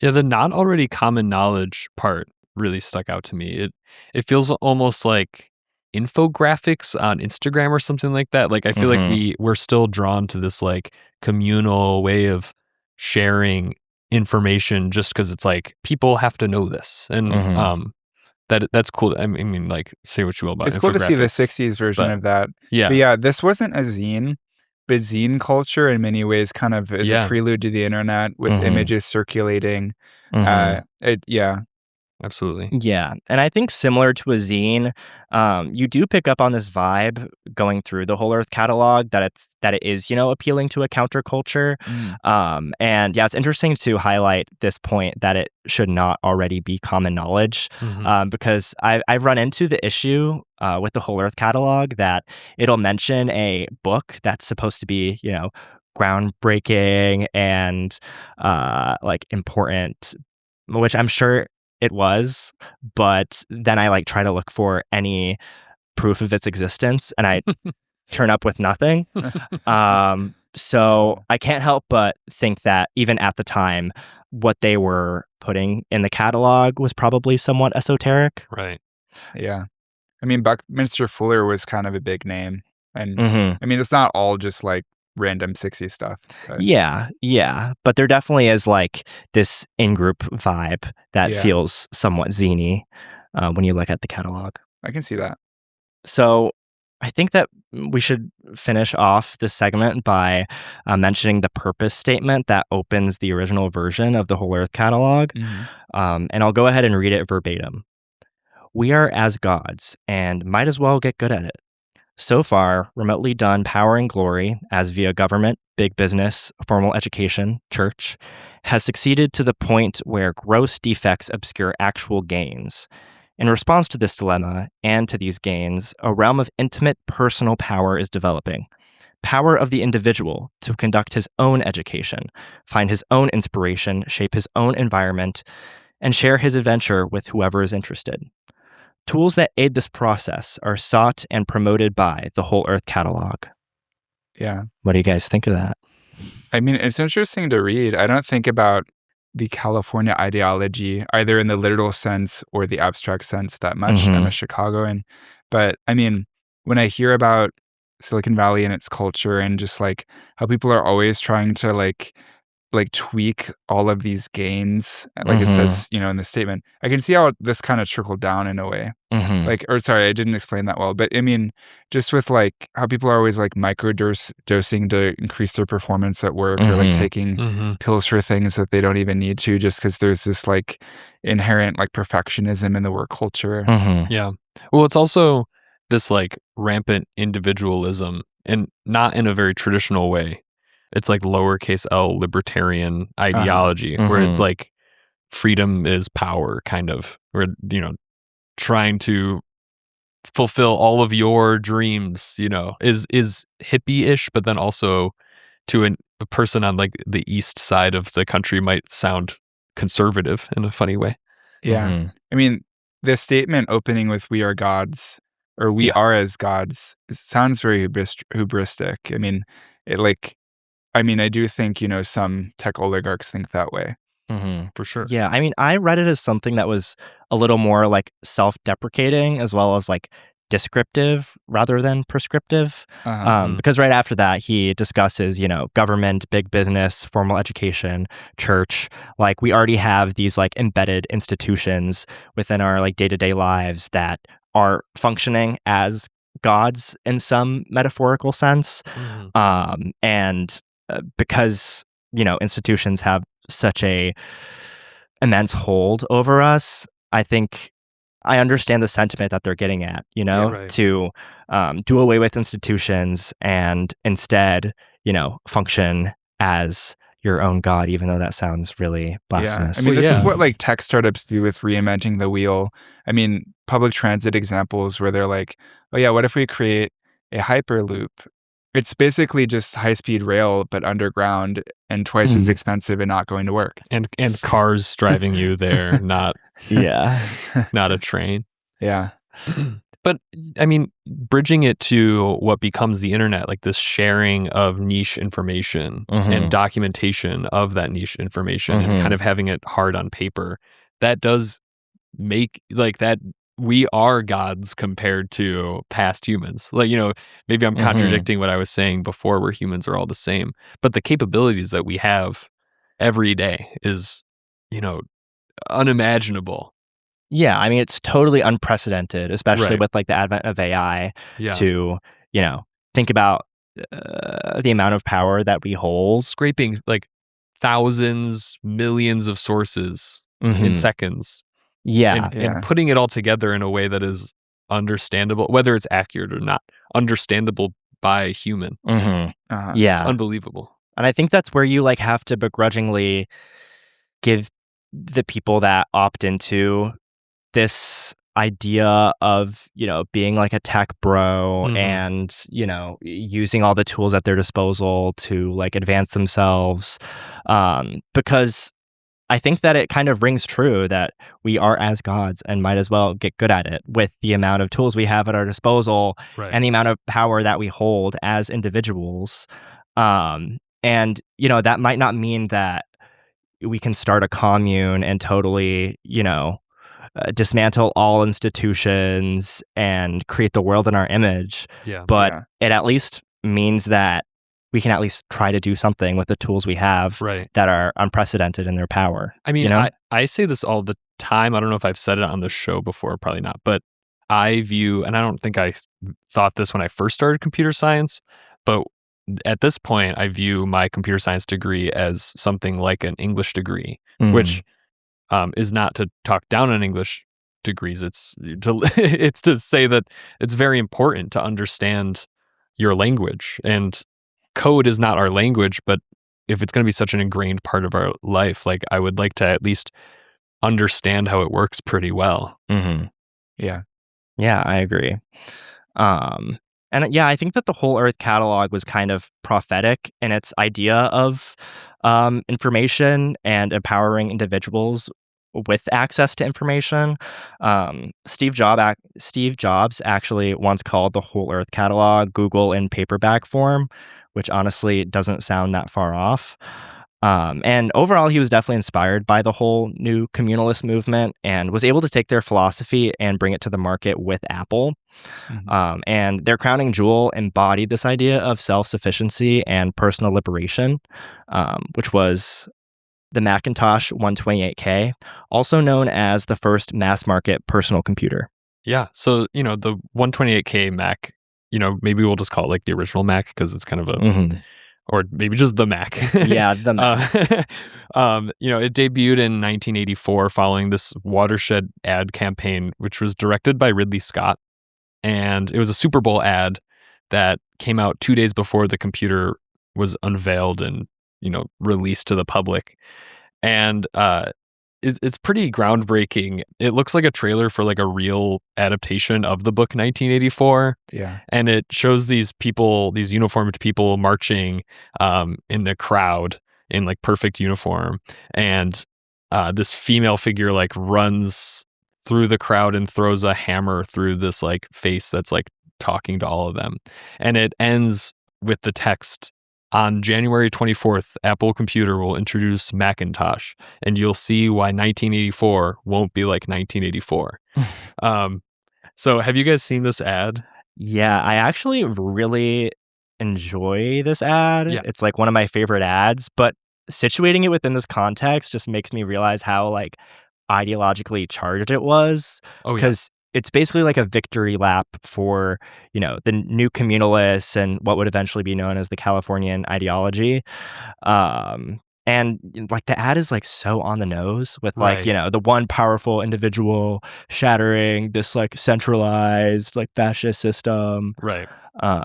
Yeah, the not already common knowledge part really stuck out to me. It feels almost like infographics on Instagram or something like that. Like I feel like we're still drawn to this like communal way of sharing information just because it's like people have to know this. And that's cool. I mean, like, say what you will about it. It's cool to see the 60s version of that. Yeah. But yeah, this wasn't a zine, but zine culture in many ways kind of is a prelude to the internet with images circulating. Yeah. Absolutely. Yeah. And I think similar to a zine, you do pick up on this vibe going through the Whole Earth catalog that it is, appealing to a counterculture. And yeah, it's interesting to highlight this point that it should not already be common knowledge, because I've run into the issue with the Whole Earth catalog that it'll mention a book that's supposed to be, groundbreaking and like important, which I'm sure it was, but then I like try to look for any proof of its existence and I turn up with nothing. So I can't help but think that even at the time, what they were putting in the catalog was probably somewhat esoteric. Right. Yeah. I mean, Buckminster Fuller was kind of a big name. And I mean, it's not all just like random 60s stuff. But. Yeah. But there definitely is like this in-group vibe that feels somewhat zine-y when you look at the catalog. I can see that. So I think that we should finish off this segment by mentioning the purpose statement that opens the original version of the Whole Earth catalog. And I'll go ahead and read it verbatim. We are as gods and might as well get good at it. So far, remotely done power and glory, as via government, big business, formal education, church, has succeeded to the point where gross defects obscure actual gains. In response to this dilemma, and to these gains, a realm of intimate personal power is developing. Power of the individual to conduct his own education, find his own inspiration, shape his own environment, and share his adventure with whoever is interested. Tools that aid this process are sought and promoted by the Whole Earth catalog. Yeah. What do you guys think of that? I mean, it's interesting to read. I don't think about the California ideology, either in the literal sense or the abstract sense that much. I'm a Chicagoan. But I mean, when I hear about Silicon Valley and its culture and just like how people are always trying to like tweak all of these gains, like it says, in the statement, I can see how this kind of trickled down in a way. Or sorry, I didn't explain that well, but I mean, just with like how people are always like microdosing to increase their performance at work, or like taking pills for things that they don't even need to, just because there's this like inherent like perfectionism in the work culture. Yeah. Well, it's also this like rampant individualism, and not in a very traditional way. It's like lowercase l libertarian ideology, where it's like freedom is power, kind of, where, trying to fulfill all of your dreams, is hippie-ish, but then also to a person on like the east side of the country might sound conservative in a funny way. Yeah. I mean, the statement opening with "we are gods," or "we are as gods," it sounds very hubristic. I mean, I do think, some tech oligarchs think that way. For sure. Yeah, I mean, I read it as something that was a little more like self-deprecating, as well as like descriptive rather than prescriptive. Because right after that, he discusses, government, big business, formal education, church. Like, we already have these like embedded institutions within our like day-to-day lives that are functioning as gods in some metaphorical sense. And because, institutions have such a immense hold over us, I think I understand the sentiment that they're getting at, to do away with institutions and instead, function as your own god, even though that sounds really blasphemous. I mean, this is what like tech startups do with reinventing the wheel. I mean, public transit examples where they're like, oh yeah, what if we create a hyperloop? It's basically just high-speed rail, but underground and twice as expensive and not going to work. And cars driving you there, not a train. Yeah. But I mean, bridging it to what becomes the internet, like this sharing of niche information and documentation of that niche information and kind of having it hard on paper, that does make like that. We are gods compared to past humans. Like, maybe I'm contradicting what I was saying before, where humans are all the same. But the capabilities that we have every day is, unimagiable. Yeah, I mean, it's totally unprecedented, especially with like the advent of AI to, think about the amount of power that we hold. Scraping like thousands, millions of sources in seconds. And putting it all together in a way that is understandable, whether it's accurate or not, understandable by a human. It's unbelievable. And I think that's where you like have to begrudgingly give the people that opt into this idea of, being like a tech bro and, using all the tools at their disposal to like advance themselves. Because I think that it kind of rings true that we are as gods and might as well get good at it with the amount of tools we have at our disposal and the amount of power that we hold as individuals. And, that might not mean that we can start a commune and totally, dismantle all institutions and create the world in our image. But it at least means that we can at least try to do something with the tools we have that are unprecedented in their power. I mean, I say this all the time. I don't know if I've said it on the show before, probably not. But I view, and I don't think I thought this when I first started computer science, but at this point, I view my computer science degree as something like an English degree, which is not to talk down on English degrees. It's to say that it's very important to understand your language, and code is not our language, but if it's going to be such an ingrained part of our life, like I would like to at least understand how it works pretty well. Yeah. Yeah, I agree. And yeah, I think that the Whole Earth catalog was kind of prophetic in its idea of information and empowering individuals with access to information. Steve Jobs actually once called the Whole Earth catalog Google in paperback form, which honestly doesn't sound that far off. And overall, he was definitely inspired by the whole new communalist movement and was able to take their philosophy and bring it to the market with Apple. And their crowning jewel embodied this idea of self-sufficiency and personal liberation, which was the Macintosh 128K, also known as the first mass-market personal computer. Yeah. So, the 128K Mac, maybe we'll just call it like the original Mac because it's kind of a... or maybe just the Mac. Yeah, the Mac. It debuted in 1984 following this watershed ad campaign, which was directed by Ridley Scott. And it was a Super Bowl ad that came out 2 days before the computer was unveiled and, released to the public. And it's pretty groundbreaking. It looks like a trailer for like a real adaptation of the book 1984. Yeah. And it shows these people, these uniformed people marching in the crowd in like perfect uniform. And this female figure like runs through the crowd and throws a hammer through this like face that's like talking to all of them. And it ends with the text, "On January 24th, Apple Computer will introduce Macintosh, and you'll see why 1984 won't be like 1984. So have you guys seen this ad? Yeah, I actually really enjoy this ad. Yeah. It's like one of my favorite ads, but situating it within this context just makes me realize how like ideologically charged it was. Oh, yeah. Because it's basically like a victory lap for, the new communalists and what would eventually be known as the Californian ideology. And like the ad is like so on the nose with like, Right. the one powerful individual shattering this like centralized like fascist system. Right.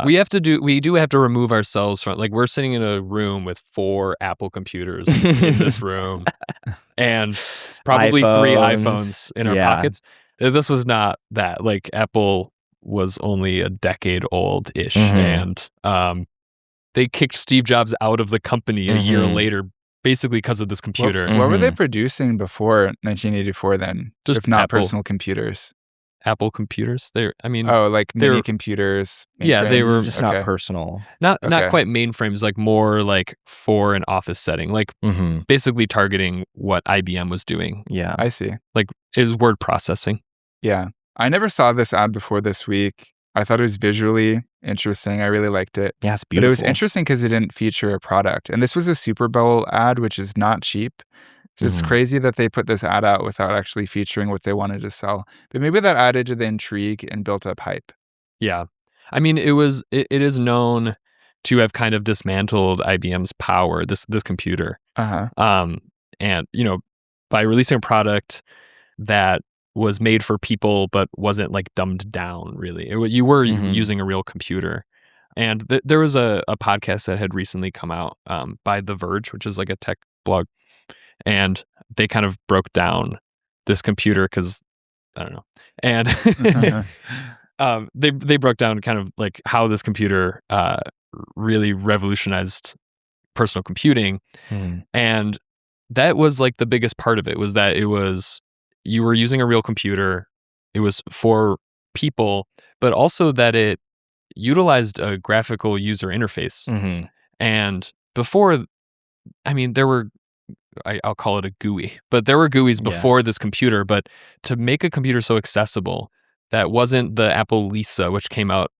We do have to remove ourselves from, like, we're sitting in a room with 4 Apple computers in this room and probably 3 iPhones in our pockets. This was not that. Like, Apple was only a decade old-ish, and they kicked Steve Jobs out of the company a year later, basically because of this computer. What were they producing before 1984 then? Just if not Apple. personal computers? Apple computers. Like mini computers. Yeah, they were mainframes? Just not personal. not Okay. quite mainframes, like more like for an office setting, like basically targeting what IBM was doing. Yeah. I see. Like it was word processing. Yeah. I never saw this ad before this week. I thought it was visually interesting. I really liked it. Yeah, it's But beautiful. it was interesting because it didn't feature a product. And this was a Super Bowl ad, which is not cheap. So it's crazy that they put this ad out without actually featuring what they wanted to sell. But maybe that added to the intrigue and built up hype. Yeah. I mean, it is known to have kind of dismantled IBM's power, this computer. And, by releasing a product that was made for people but wasn't like dumbed down, really. You were using a real computer. And there was a podcast that had recently come out by The Verge, which is like a tech blog. And they kind of broke down this computer because, I don't know. And they broke down kind of like how this computer really revolutionized personal computing. And that was like the biggest part of it, was that you were using a real computer. It was for people, but also that it utilized a graphical user interface. And before, there were, I'll call it a GUI, but there were GUIs before this computer. But to make a computer so accessible, that wasn't the Apple Lisa, which came out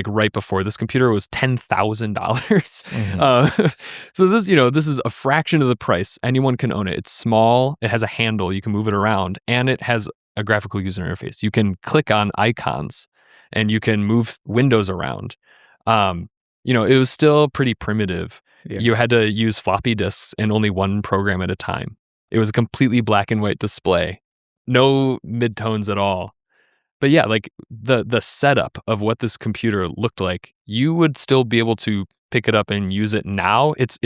right before this computer, was $10,000. So this is a fraction of the price. Anyone can own it. It's small. It has a handle. You can move it around, and it has a graphical user interface. You can click on icons and you can move windows around. It was still pretty primitive. Yeah. You had to use floppy disks and only one program at a time. It was a completely black and white display, no midtones at all. But yeah, like the setup of what this computer looked like, you would still be able to pick it up and use it now. It's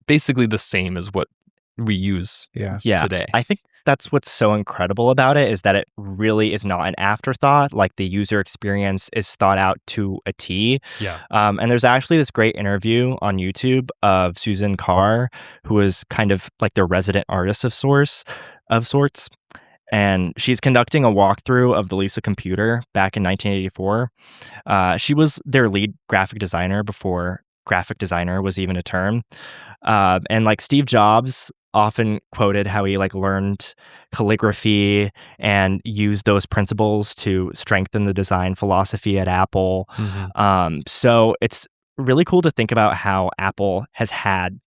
basically the same as what we use today. I think that's what's so incredible about it, is that it really is not an afterthought. Like, the user experience is thought out to a T. Yeah. And there's actually this great interview on YouTube of Susan Carr, who is kind of like the resident artist of sorts. And she's conducting a walkthrough of the Lisa computer back in 1984. She was their lead graphic designer before graphic designer was even a term. And like Steve Jobs often quoted how he like learned calligraphy and used those principles to strengthen the design philosophy at Apple. So it's really cool to think about how Apple has had,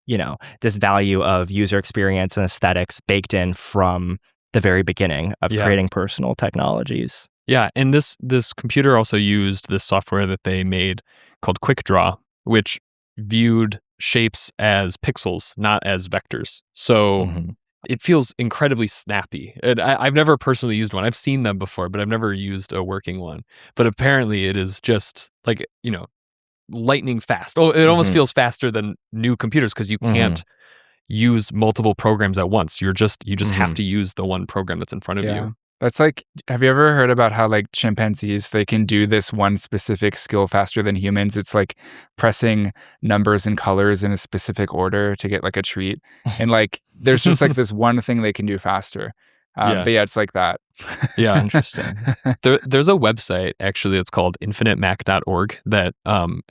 this value of user experience and aesthetics baked in from the very beginning of creating personal technologies. Yeah, and this computer also used this software that they made called QuickDraw, which viewed shapes as pixels, not as vectors. So it feels incredibly snappy. And I've never personally used one. I've seen them before, but I've never used a working one. But apparently it is just like, lightning fast. Oh, it almost feels faster than new computers because you can't use multiple programs at once. You just have to use the one program that's in front of you. That's like, have you ever heard about how like chimpanzees, they can do this one specific skill faster than humans? It's like pressing numbers and colors in a specific order to get like a treat. And like, there's just like this one thing they can do faster. But yeah, it's like that. Yeah, interesting. There's a website actually, it's called infinitemac.org that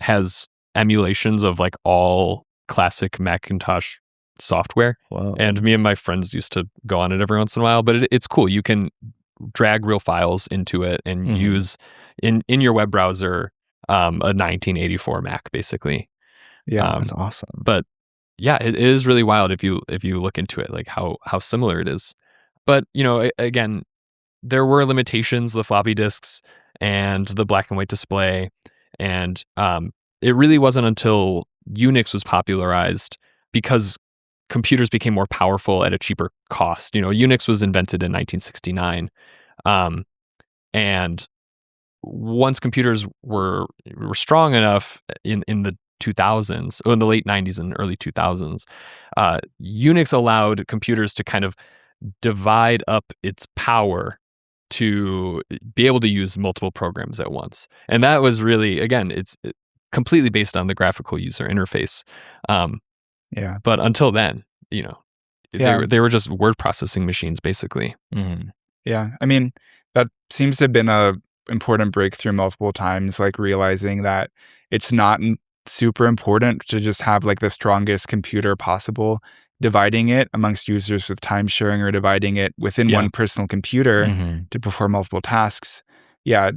has emulations of like all classic Macintosh software. Whoa. And me and my friends used to go on it every once in a while, but it's cool. You can drag real files into it and use in your web browser a 1984 Mac basically. Yeah, that's awesome. But yeah, it is really wild if you look into it, like how similar it is. But again, there were limitations, the floppy disks and the black and white display, and it really wasn't until Unix was popularized because computers became more powerful at a cheaper cost. Unix was invented in 1969. And once computers were strong enough in the 2000s, or in the late 90s and early 2000s, Unix allowed computers to kind of divide up its power to be able to use multiple programs at once. And that was really, again, it's completely based on the graphical user interface. But until then, they were just word processing machines, basically. Yeah. I mean, that seems to have been a important breakthrough multiple times, like realizing that it's not super important to just have like the strongest computer possible. Dividing it amongst users with time sharing or dividing it within one personal computer to perform multiple tasks. Yeah.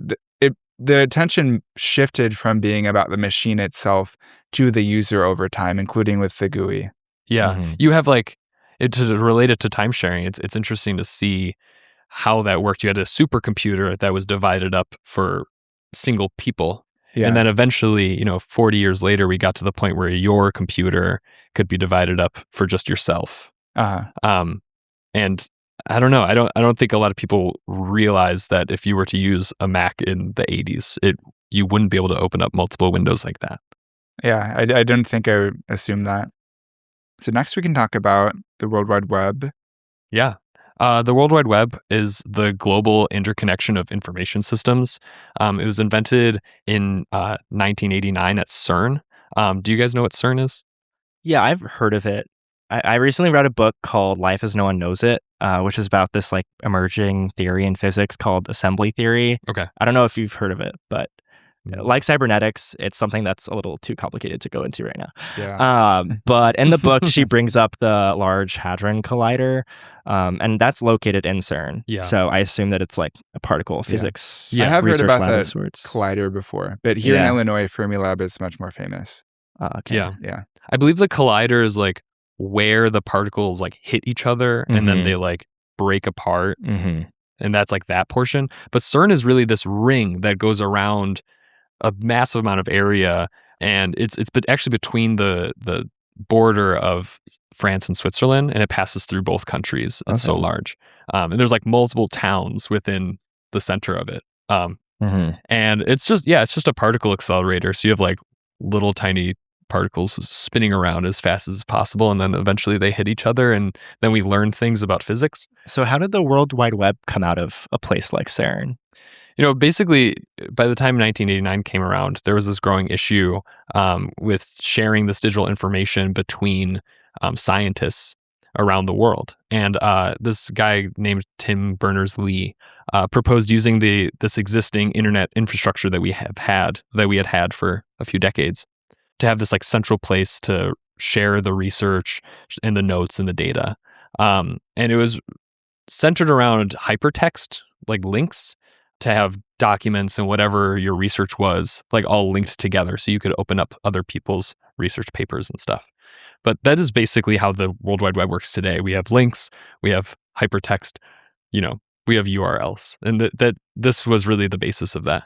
The attention shifted from being about the machine itself to the user over time, including with the GUI. Yeah. You have like, to relate it to time sharing, it's interesting to see how that worked. You had a supercomputer that was divided up for single people. Yeah. And then eventually, 40 years later, we got to the point where your computer could be divided up for just yourself. And I don't know. I don't think a lot of people realize that if you were to use a Mac in the 80s, you wouldn't be able to open up multiple windows like that. Yeah, I don't think I would assume that. So next we can talk about the World Wide Web. Yeah. The World Wide Web is the global interconnection of information systems. It was invented in 1989 at CERN. Do you guys know what CERN is? Yeah, I've heard of it. I recently read a book called Life as No One Knows It, which is about this like emerging theory in physics called assembly theory. Okay. I don't know if you've heard of it, but like cybernetics, it's something that's a little too complicated to go into right now. Yeah. But in the book, she brings up the Large Hadron Collider, and that's located in CERN. Yeah. So I assume that it's like a particle physics. I have heard about that sorts. collider before, but here in Illinois, Fermilab is much more famous. Okay. Yeah. I believe the collider is like where the particles like hit each other and then they like break apart. and that's like that portion. But CERN is really this ring that goes around a massive amount of area, and it's actually between the border of France and Switzerland, and it passes through both countries. It's so large, and there's like multiple towns within the center of it. And it's just a particle accelerator. So you have like little tiny particles spinning around as fast as possible, and then eventually they hit each other, and then we learn things about physics. So how did the World Wide Web come out of a place like CERN? Basically, by the time 1989 came around, there was this growing issue with sharing this digital information between scientists around the world. And this guy named Tim Berners-Lee proposed using this existing internet infrastructure that we had had for a few decades to have this like central place to share the research and the notes and the data. And it was centered around hypertext, like links, to have documents and whatever your research was, like all linked together, so you could open up other people's research papers and stuff. But that is basically how the World Wide Web works today. We have links, we have hypertext, we have URLs, and that this was really the basis of that.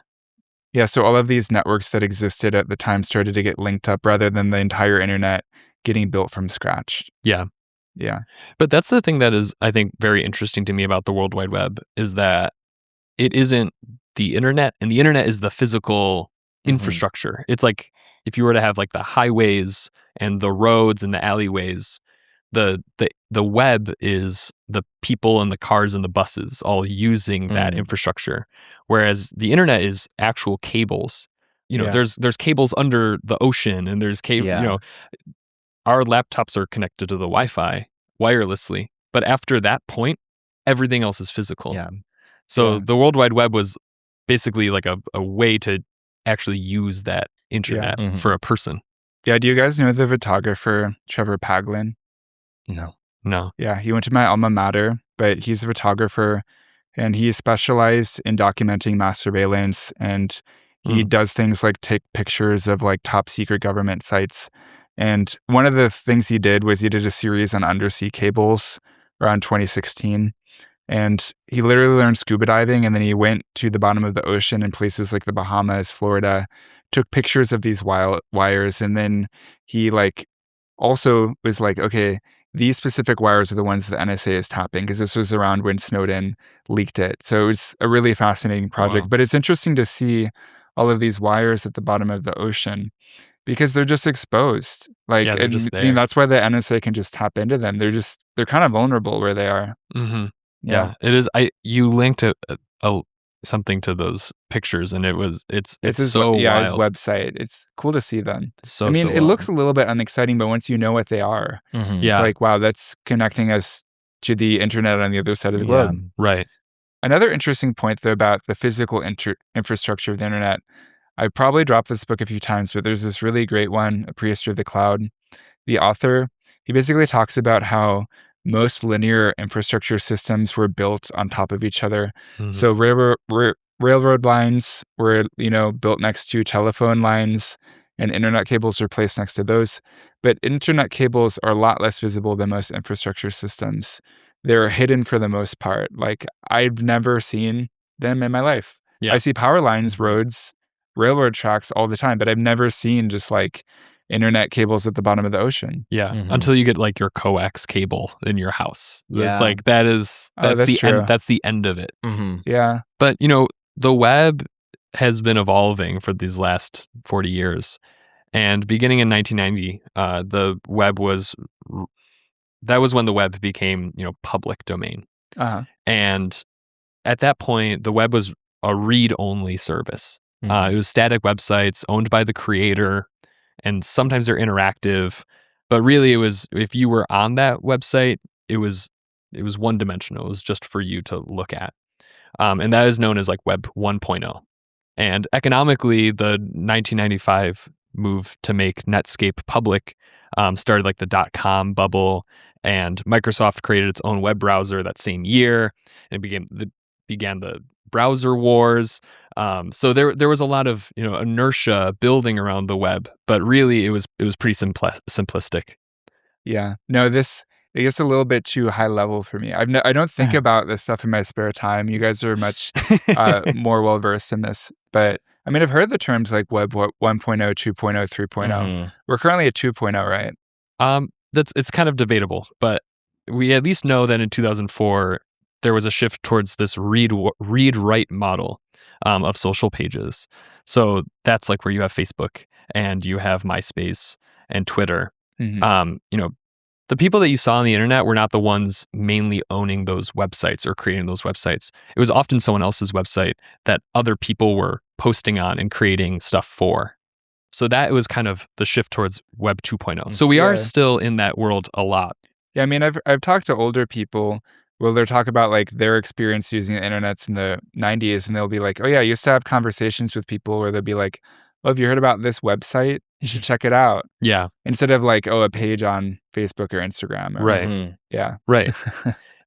Yeah, so all of these networks that existed at the time started to get linked up rather than the entire internet getting built from scratch. Yeah. But that's the thing that is, I think, very interesting to me about the World Wide Web, is that it isn't the internet, and the internet is the physical infrastructure. It's like if you were to have like the highways and the roads and the alleyways, the web is the people and the cars and the buses all using that infrastructure. Whereas the internet is actual cables. There's cables under the ocean, and there's our laptops are connected to the Wi-Fi wirelessly. But after that point, everything else is physical. Yeah. So the World Wide Web was basically like a way to actually use that internet for a person. Yeah, do you guys know the photographer Trevor Paglen? No. Yeah, he went to my alma mater, but he's a photographer, and he specialized in documenting mass surveillance, and he does things like take pictures of like top secret government sites. And one of the things he did was he did a series on undersea cables around 2016. And he literally learned scuba diving, and then he went to the bottom of the ocean in places like the Bahamas, Florida, took pictures of these wires, and then he like also was like, okay, these specific wires are the ones the NSA is tapping, because this was around when Snowden leaked it. So it was a really fascinating project. Wow. But it's interesting to see all of these wires at the bottom of the ocean, because they're just exposed. Like, Yeah, they're just I mean, there. that's why the NSA can just tap into them. They're kind of vulnerable where they are. Yeah, it is. You linked something to those pictures, and it's his, so his wild. website. It's cool to see them. So, I mean, so it wild. looks a little bit unexciting, but once you know what they are, Mhm. it's Yeah. like, wow, that's connecting us to the internet on the other side of the globe. Right. Another interesting point, though, about the physical infrastructure of the internet, I probably dropped this book a few times, but there's this really great one, A Prehistory of the Cloud. The author, he basically talks about how most linear infrastructure systems were built on top of each other. So railroad lines were, built next to telephone lines, and internet cables were placed next to those. But internet cables are a lot less visible than most infrastructure systems. They're hidden for the most part. Like, I've never seen them in my life. Yeah. I see power lines, roads, railroad tracks all the time, but I've never seen just like internet cables at the bottom of the ocean. Yeah. Until you get like your coax cable in your house. Yeah. It's like that's the true. end. That's the end of it. Yeah. But the web has been evolving for these last 40 years, and beginning in 1990, the web was when the web became public domain. And at that point, the web was a read-only service. It was static websites owned by the creator, and sometimes they're interactive, but really it was, if you were on that website, it was one-dimensional. It was just for you to look at. And that is known as like Web 1.0. And economically, the 1995 move to make Netscape public started like the .com bubble, and Microsoft created its own web browser that same year, and began the browser wars. So there was a lot of inertia building around the web, but really it was pretty simplistic. Yeah. No, this it gets a little bit too high level for me. I don't think about this stuff in my spare time. You guys are much more well versed in this, but I mean, I've heard the terms like Web 1.0, 2.0, 3.0. We're currently at 2.0, right? It's kind of debatable, but we at least know that in 2004 there was a shift towards this read-write model of social pages. So that's like where you have Facebook and you have MySpace and Twitter. The people that you saw on the internet were not the ones mainly owning those websites or creating those websites. It was often someone else's website that other people were posting on and creating stuff for. So that was kind of the shift towards Web 2.0. So we are still in that world a lot. Yeah, I mean, I've talked to older people where they'll talk about like their experience using the internets in the 90s, and they'll be like, oh yeah, I used to have conversations with people where they'll be like, oh, have you heard about this website? You should check it out. Yeah. Instead of like, oh, a page on Facebook or Instagram. Right. Yeah. Right.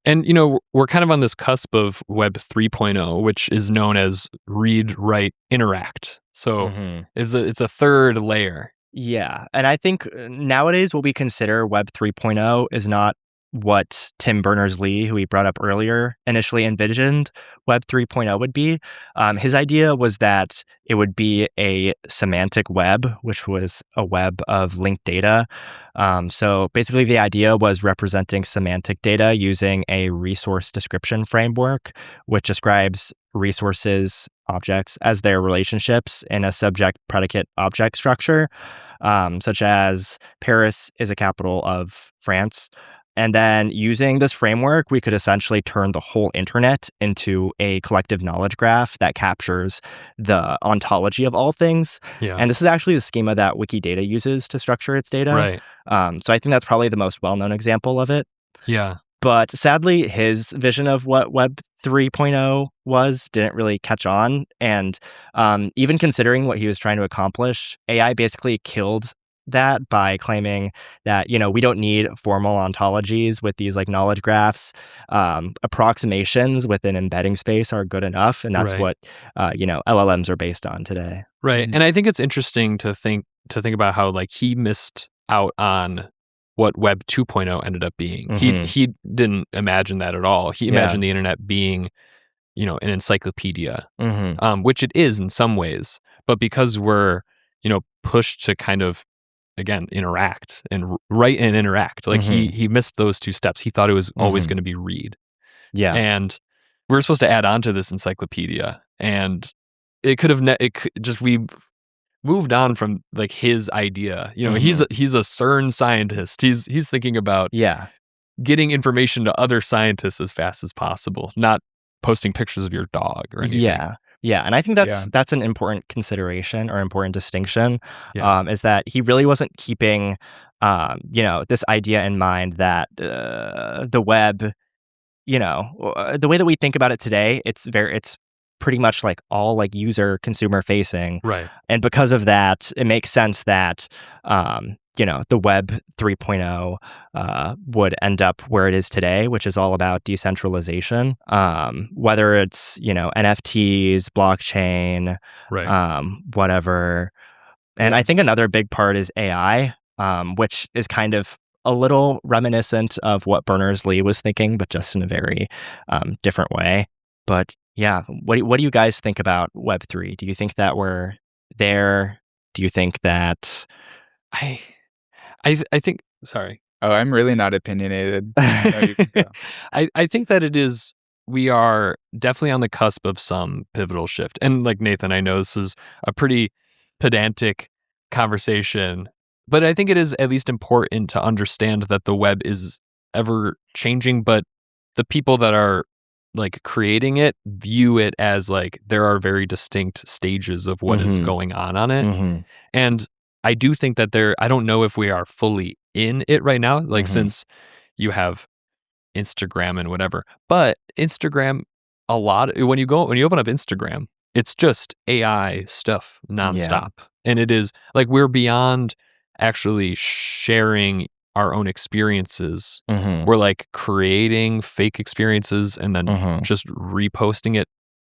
And, we're kind of on this cusp of Web 3.0, which is known as read, write, interact. So it's a third layer. Yeah. And I think nowadays what we consider Web 3.0 is not what Tim Berners-Lee, who we brought up earlier, initially envisioned Web 3.0 would be. His idea was that it would be a semantic web, which was a web of linked data. So basically the idea was representing semantic data using a resource description framework, which describes resources, objects, as their relationships in a subject-predicate-object structure, such as Paris is a capital of France. And then using this framework, we could essentially turn the whole internet into a collective knowledge graph that captures the ontology of all things. Yeah. And this is actually the schema that Wikidata uses to structure its data. Right. So I think that's probably the most well-known example of it. Yeah. But sadly, his vision of what Web 3.0 was didn't really catch on. And even considering what he was trying to accomplish, AI basically killed that by claiming that, we don't need formal ontologies with these like knowledge graphs. Approximations within embedding space are good enough. And that's what, LLMs are based on today. Right. And I think it's interesting to think about how like he missed out on what Web 2.0 ended up being. He didn't imagine that at all. He imagined the internet being, an encyclopedia, which it is in some ways. But because we're, pushed to kind of, again, interact and write and interact, like he missed those two steps. He thought it was always going to be read. Yeah. And we were supposed to add on to this encyclopedia, and it could have we've moved on from like his idea. He's a CERN scientist. He's thinking about getting information to other scientists as fast as possible, not posting pictures of your dog or anything. Yeah, and I think that's an important consideration or important distinction, is that he really wasn't keeping, this idea in mind that the web, the way that we think about it today, it's pretty much like all like user consumer facing. Right. And because of that, it makes sense that, the Web 3.0 would end up where it is today, which is all about decentralization, whether it's, NFTs, blockchain, whatever. And I think another big part is AI, which is kind of a little reminiscent of what Berners-Lee was thinking, but just in a very different way. But yeah, what do you guys think about Web3? Do you think that we're there? Do you think that I think, sorry. Oh, I'm really not opinionated. No, you can go. I think that we are definitely on the cusp of some pivotal shift. And like Nathan, I know this is a pretty pedantic conversation, but I think it is at least important to understand that the web is ever changing, but the people that are like creating it view it as like there are very distinct stages of what is going on it. And I do think that I don't know if we are fully in it right now, like since you have Instagram and whatever, but Instagram, when you open up Instagram, it's just AI stuff nonstop. And it is like, we're beyond actually sharing our own experiences. We're like creating fake experiences and then just reposting it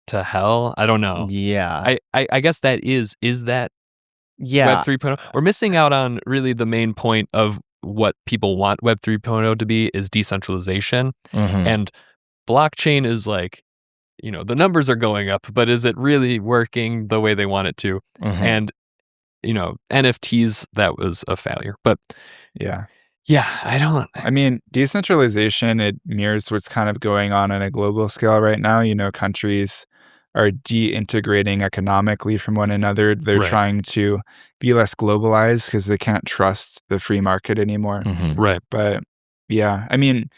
to hell. I don't know. Yeah. I guess that is that Web 3.0. We're missing out on really the main point of what people want Web 3.0 to be is decentralization. Mhm. And blockchain is like, the numbers are going up, but is it really working the way they want it to? Mhm. And, NFTs, that was a failure. But Yeah. I mean, decentralization, it mirrors what's kind of going on a global scale right now. Countries are de-integrating economically from one another. They're Right. trying to be less globalized because they can't trust the free market anymore. Mhm. Right. But yeah, I mean,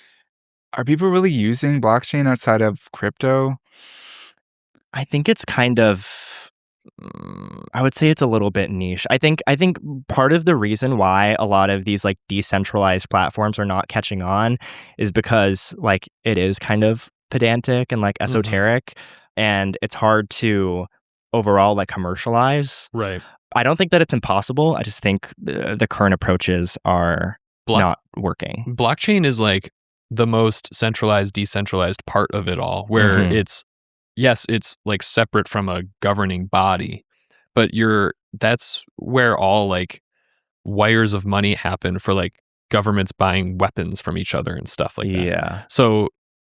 are people really using blockchain outside of crypto? I think it's kind of I would say it's a little bit niche. I think part of the reason why a lot of these like decentralized platforms are not catching on is because like it is kind of pedantic and like esoteric, and it's hard to overall like commercialize. Right. I don't think that it's impossible. I just think the current approaches are not working. Blockchain is like the most centralized, decentralized part of it all, where Mhm. it's like separate from a governing body, but that's where all like wires of money happen for like governments buying weapons from each other and stuff like that. Yeah. So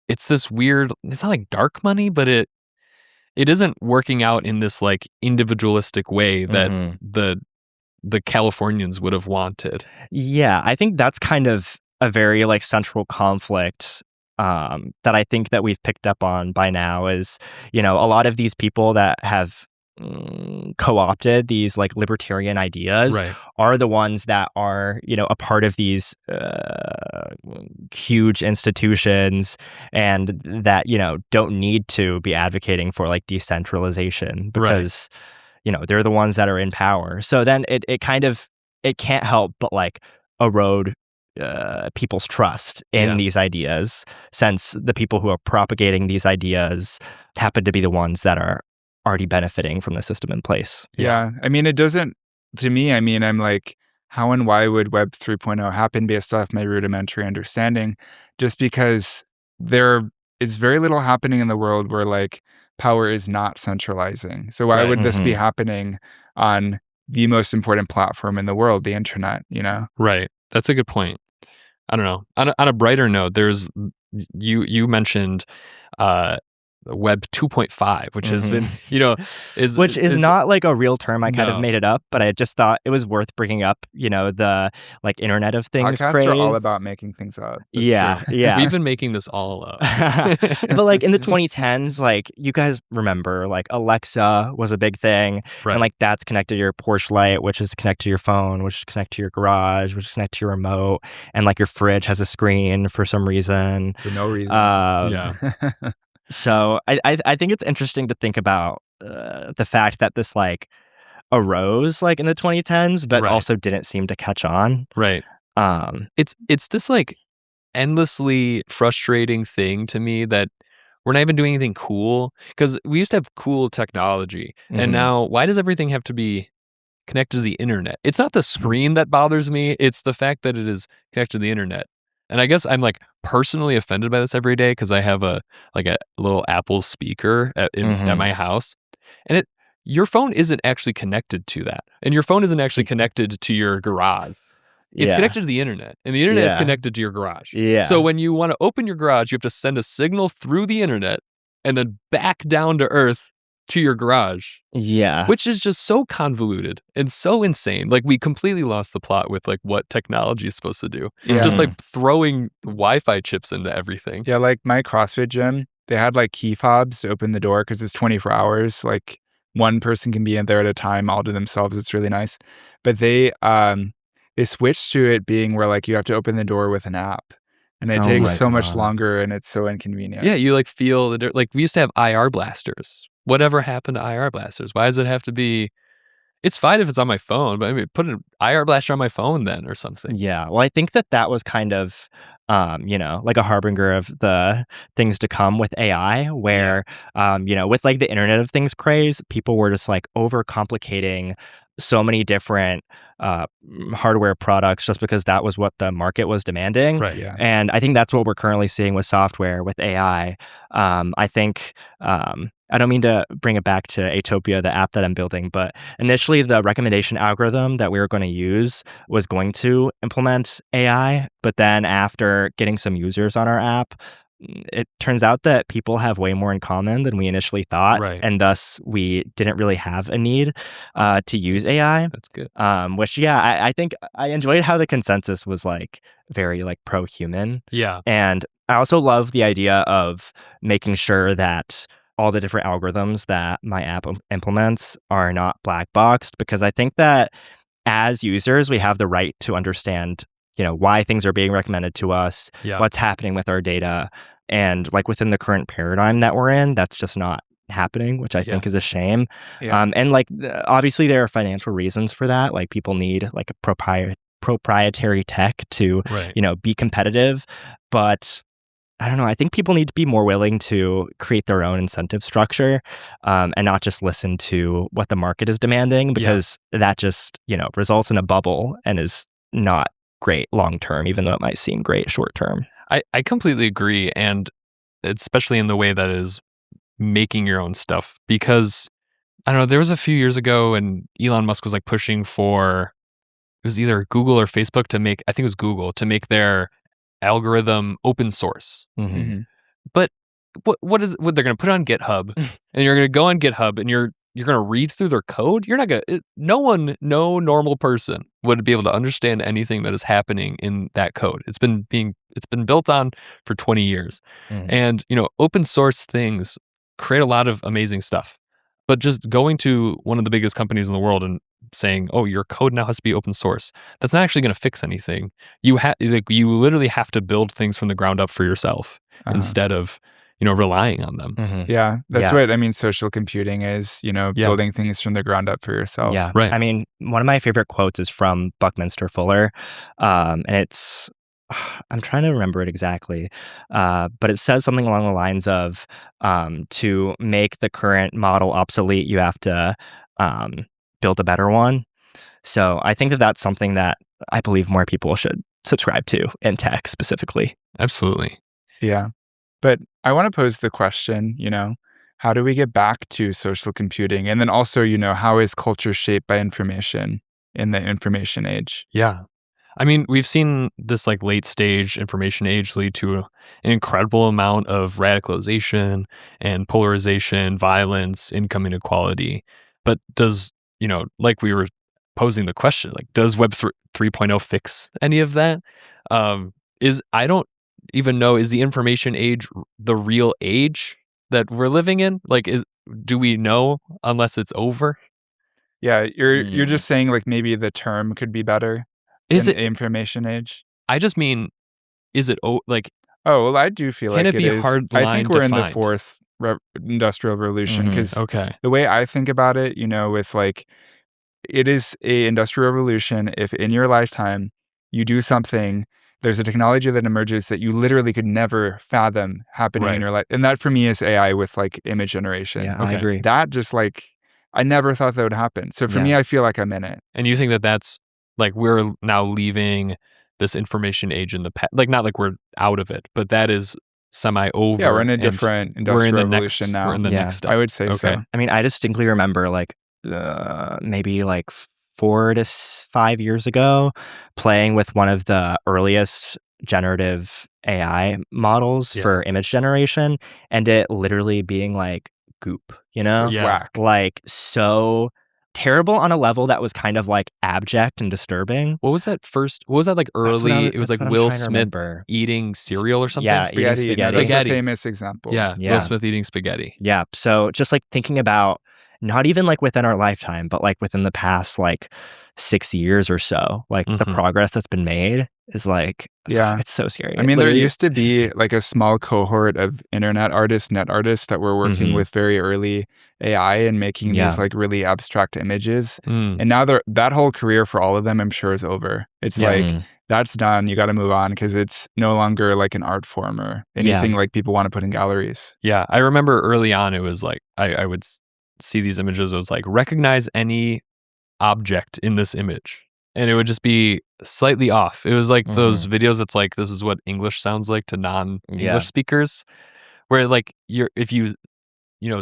it's this weird, it's not like dark money, but it isn't working out in this like individualistic way that Mhm. the Californians would have wanted. Yeah, I think that's kind of a very like central conflict that I think that we've picked up on by now is, a lot of these people that have co-opted these like libertarian ideas Right. are the ones that are, a part of these huge institutions and that, don't need to be advocating for like decentralization because, they're the ones that are in power. So then it kind of it can't help but like erode people's trust in these ideas, since the people who are propagating these ideas happen to be the ones that are already benefiting from the system in place. Yeah. I mean, it doesn't, to me, I mean, I'm like, how and why would Web 3.0 happen based off my rudimentary understanding? Just because there is very little happening in the world where like power is not centralizing. So why Right. would this be Mhm. happening on the most important platform in the world, the internet, Right. That's a good point. I don't know. On a brighter note, there's you mentioned Web 2.5, which has been, Which is not like a real term. I kind of No. made it up, but I just thought it was worth bringing up, the like Internet of Things Podcasts craze. are all about making things up. That's Yeah, true. yeah. We've been making this all up. But like in the 2010s, like you guys remember, like Alexa was a big thing, Right. and like that's connected to your porch light, which is connected to your phone, which is connected to your garage, which is connected to your remote, and like your fridge has a screen for some reason. For no reason. Yeah. So I think it's interesting to think about the fact that this like arose like in the 2010s, but Right. also didn't seem to catch on. Right. It's this like endlessly frustrating thing to me that we're not even doing anything cool, because we used to have cool technology, and Mhm. now why does everything have to be connected to the internet? It's not the screen that bothers me, it's the fact that it is connected to the internet. And I guess I'm like personally offended by this every day because I have a little Apple speaker at Mhm. my house, and your phone isn't actually connected to that, and your phone isn't actually connected to your garage. It's Yeah. connected to the internet, and the internet is Yeah. connected to your garage. Yeah. So when you want to open your garage, you have to send a signal through the internet and then back down to earth to your garage, Yeah. which is just so convoluted and so insane. Like, we completely lost the plot with like what technology is supposed to do, Yeah. just by throwing Wi-Fi chips into everything. Yeah, like my CrossFit gym, they had like key fobs to open the door because it's 24 hours. Like one person can be in there at a time all to themselves. It's really nice. But they switched to it being where like you have to open the door with an app. And it Oh takes my so much God. longer and it's so inconvenient. Yeah, you like feel the dirt. Like, we used to have IR blasters. Whatever happened to IR blasters? Why does it have to be? It's fine if it's on my phone, but I mean, put an IR blaster on my phone then or something. Yeah. Well, I think that was kind of, like a harbinger of the things to come with AI, where, with like the Internet of Things craze, people were just like overcomplicating so many different hardware products just because that was what the market was demanding. Right. Yeah. And I think that's what we're currently seeing with software, with AI. I think I don't mean to bring it back to Atopia, the app that I'm building, but initially the recommendation algorithm that we were going to use was going to implement AI. But then after getting some users on our app, it turns out that people have way more in common than we initially thought. Right. And thus we didn't really have a need to use AI. That's good. Which, yeah, I think I enjoyed how the consensus was like very like pro-human. Yeah. And I also love the idea of making sure that all the different algorithms that my app implements are not black boxed, because I think that as users, we have the right to understand, why things are being recommended to us, Yeah. what's happening with our data. And like within the current paradigm that we're in, that's just not happening, which I think is a shame. Yeah. And like, obviously there are financial reasons for that. Like people need like a proprietary tech to, Right. be competitive. But I don't know. I think people need to be more willing to create their own incentive structure and not just listen to what the market is demanding, because that just, results in a bubble and is not great long term, even though it might seem great short term. I completely agree. And especially in the way that is making your own stuff, because I don't know, there was a few years ago and Elon Musk was like pushing for, it was either Google or Facebook to make, I think it was Google, to make their algorithm open source. Mm-hmm. But what they're going to put on GitHub, and you're going to go on GitHub and you're going to read through their code. You're not going to, no normal person would be able to understand anything that is happening in that code. It's been built on for 20 years. And, open source things create a lot of amazing stuff. But just going to one of the biggest companies in the world and saying, "Oh, your code now has to be open source," that's not actually going to fix anything. You literally have to build things from the ground up for yourself instead of relying on them. Yeah, that's what I mean. Social computing is, building things from the ground up for yourself. Yeah, right. I mean, one of my favorite quotes is from Buckminster Fuller, and it's, I'm trying to remember it exactly, but it says something along the lines of, to make the current model obsolete, you have to build a better one. So I think that that's something that I believe more people should subscribe to in tech specifically. Absolutely. Yeah. But I want to pose the question, how do we get back to social computing? And then also, how is culture shaped by information in the information age? Yeah. I mean, we've seen this like late stage information age lead to an incredible amount of radicalization and polarization, violence, income inequality. But does, like we were posing the question, like, does Web 3.0 fix any of that? I don't even know, is the information age the real age that we're living in? Like, do we know unless it's over? Yeah, you're just saying like maybe the term could be better. Is it information age? I just mean, is it like? Oh, well, I do feel Can like it be is. hard I think we're in the defined? fourth industrial revolution, because Okay. the way I think about it, with like, it is a industrial revolution if in your lifetime you do something, there's a technology that emerges that you literally could never fathom happening in your life. And that for me is AI with like image generation. Yeah, I agree. That just like, I never thought that would happen. So for me, I feel like I'm in it. And you think that that's like we're now leaving this information age in the past, like not like we're out of it, but that is semi over. Yeah, we're in a different industrial revolution now. We're in the next step. I would say so. I mean, I distinctly remember like maybe like 4 to 5 years ago playing with one of the earliest generative AI models for image generation, and it literally being like goop, It was whack. like so terrible on a level that was kind of like abject and disturbing. What was that like early? It was like Will Smith remember. eating cereal or something? Yeah, Spaghetti. eating That's spaghetti. a famous example. Yeah, Will Smith eating spaghetti. Yeah. So just like thinking about not even like within our lifetime, but like within the past like 6 years or so, like the progress that's been made is like, it's so scary. I mean, there used to be like a small cohort of net artists that were working with very early AI and making these like really abstract images. And now that whole career for all of them, I'm sure, is over. It's like, that's done. You got to move on because it's no longer like an art form or anything like people want to put in galleries. Yeah. I remember early on, it was like, I would see these images. It was like, recognize any object in this image. and it would just be slightly off. It was like those videos. It's like, this is what English sounds like to non-English speakers, where like if you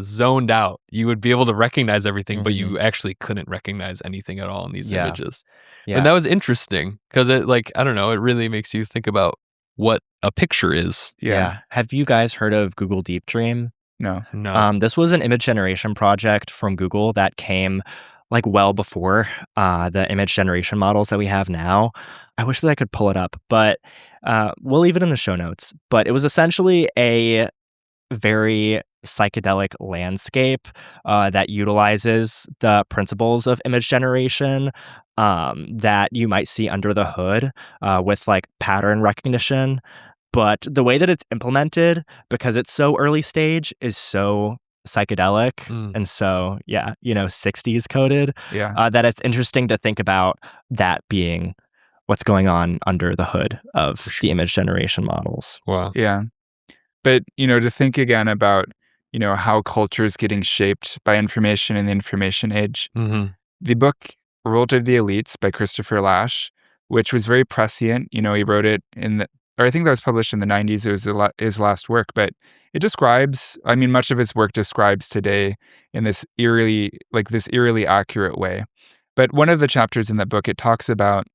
zoned out, you would be able to recognize everything, but you actually couldn't recognize anything at all in these images. Yeah. And that was interesting because it, like, I don't know, it really makes you think about what a picture is. Yeah. Have you guys heard of Google Deep Dream? No. This was an image generation project from Google that came like well before the image generation models that we have now. I wish that I could pull it up, but we'll leave it in the show notes. But it was essentially a very psychedelic landscape that utilizes the principles of image generation that you might see under the hood with like pattern recognition. But the way that it's implemented, because it's so early stage, is so psychedelic and so 60s coded that it's interesting to think about that being what's going on under the hood of the image generation models. Wow. Yeah. But, to think again about, how culture is getting shaped by information in the information age. The book World of the Elites by Christopher Lasch, which was very prescient. He wrote it I think that was published in the 90s. It was his last work, but it describes, much of his work describes today in this eerily accurate way. But one of the chapters in that book, it talks about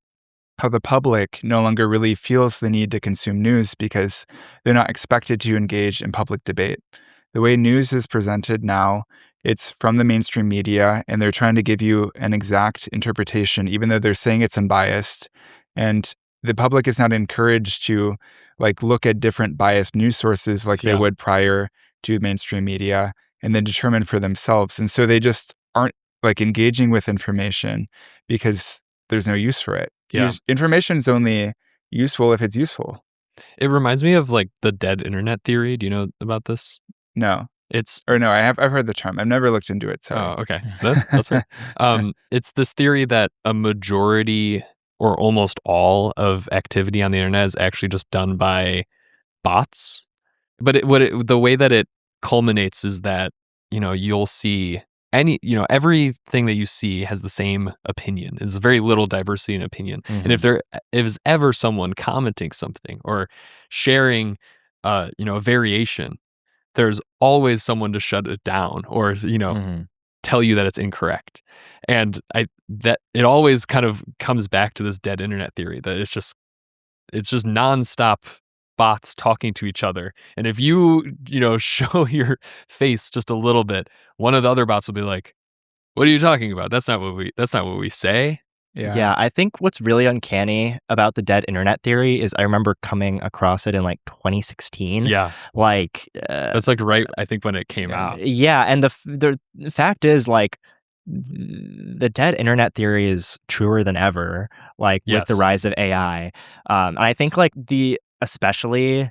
how the public no longer really feels the need to consume news because they're not expected to engage in public debate. The way news is presented now, it's from the mainstream media, and they're trying to give you an exact interpretation, even though they're saying it's unbiased. And the public is not encouraged to look at different biased news sources like they would prior to mainstream media and then determine for themselves. And so they just aren't engaging with information because there's no use for it. Information is only useful if it's useful. It reminds me of the dead internet theory. Do you know about this? No. I've heard the term. I've never looked into it. So okay. That's right. It's this theory that a majority or almost all of activity on the internet is actually just done by bots. But the way that it culminates is that, you'll see everything that you see has the same opinion. There's very little diversity in opinion. And if there is ever someone commenting something or sharing, a variation, there's always someone to shut it down or, tell you that it's incorrect. And that it always kind of comes back to this dead internet theory that it's just nonstop bots talking to each other. And if you show your face just a little bit, one of the other bots will be like, "What are you talking about? That's not what we say." Yeah, I think what's really uncanny about the dead internet theory is I remember coming across it in 2016. Yeah. That's right, I think, when it came out. Yeah, and the fact is the dead internet theory is truer than ever, with the rise of AI. And I think the especially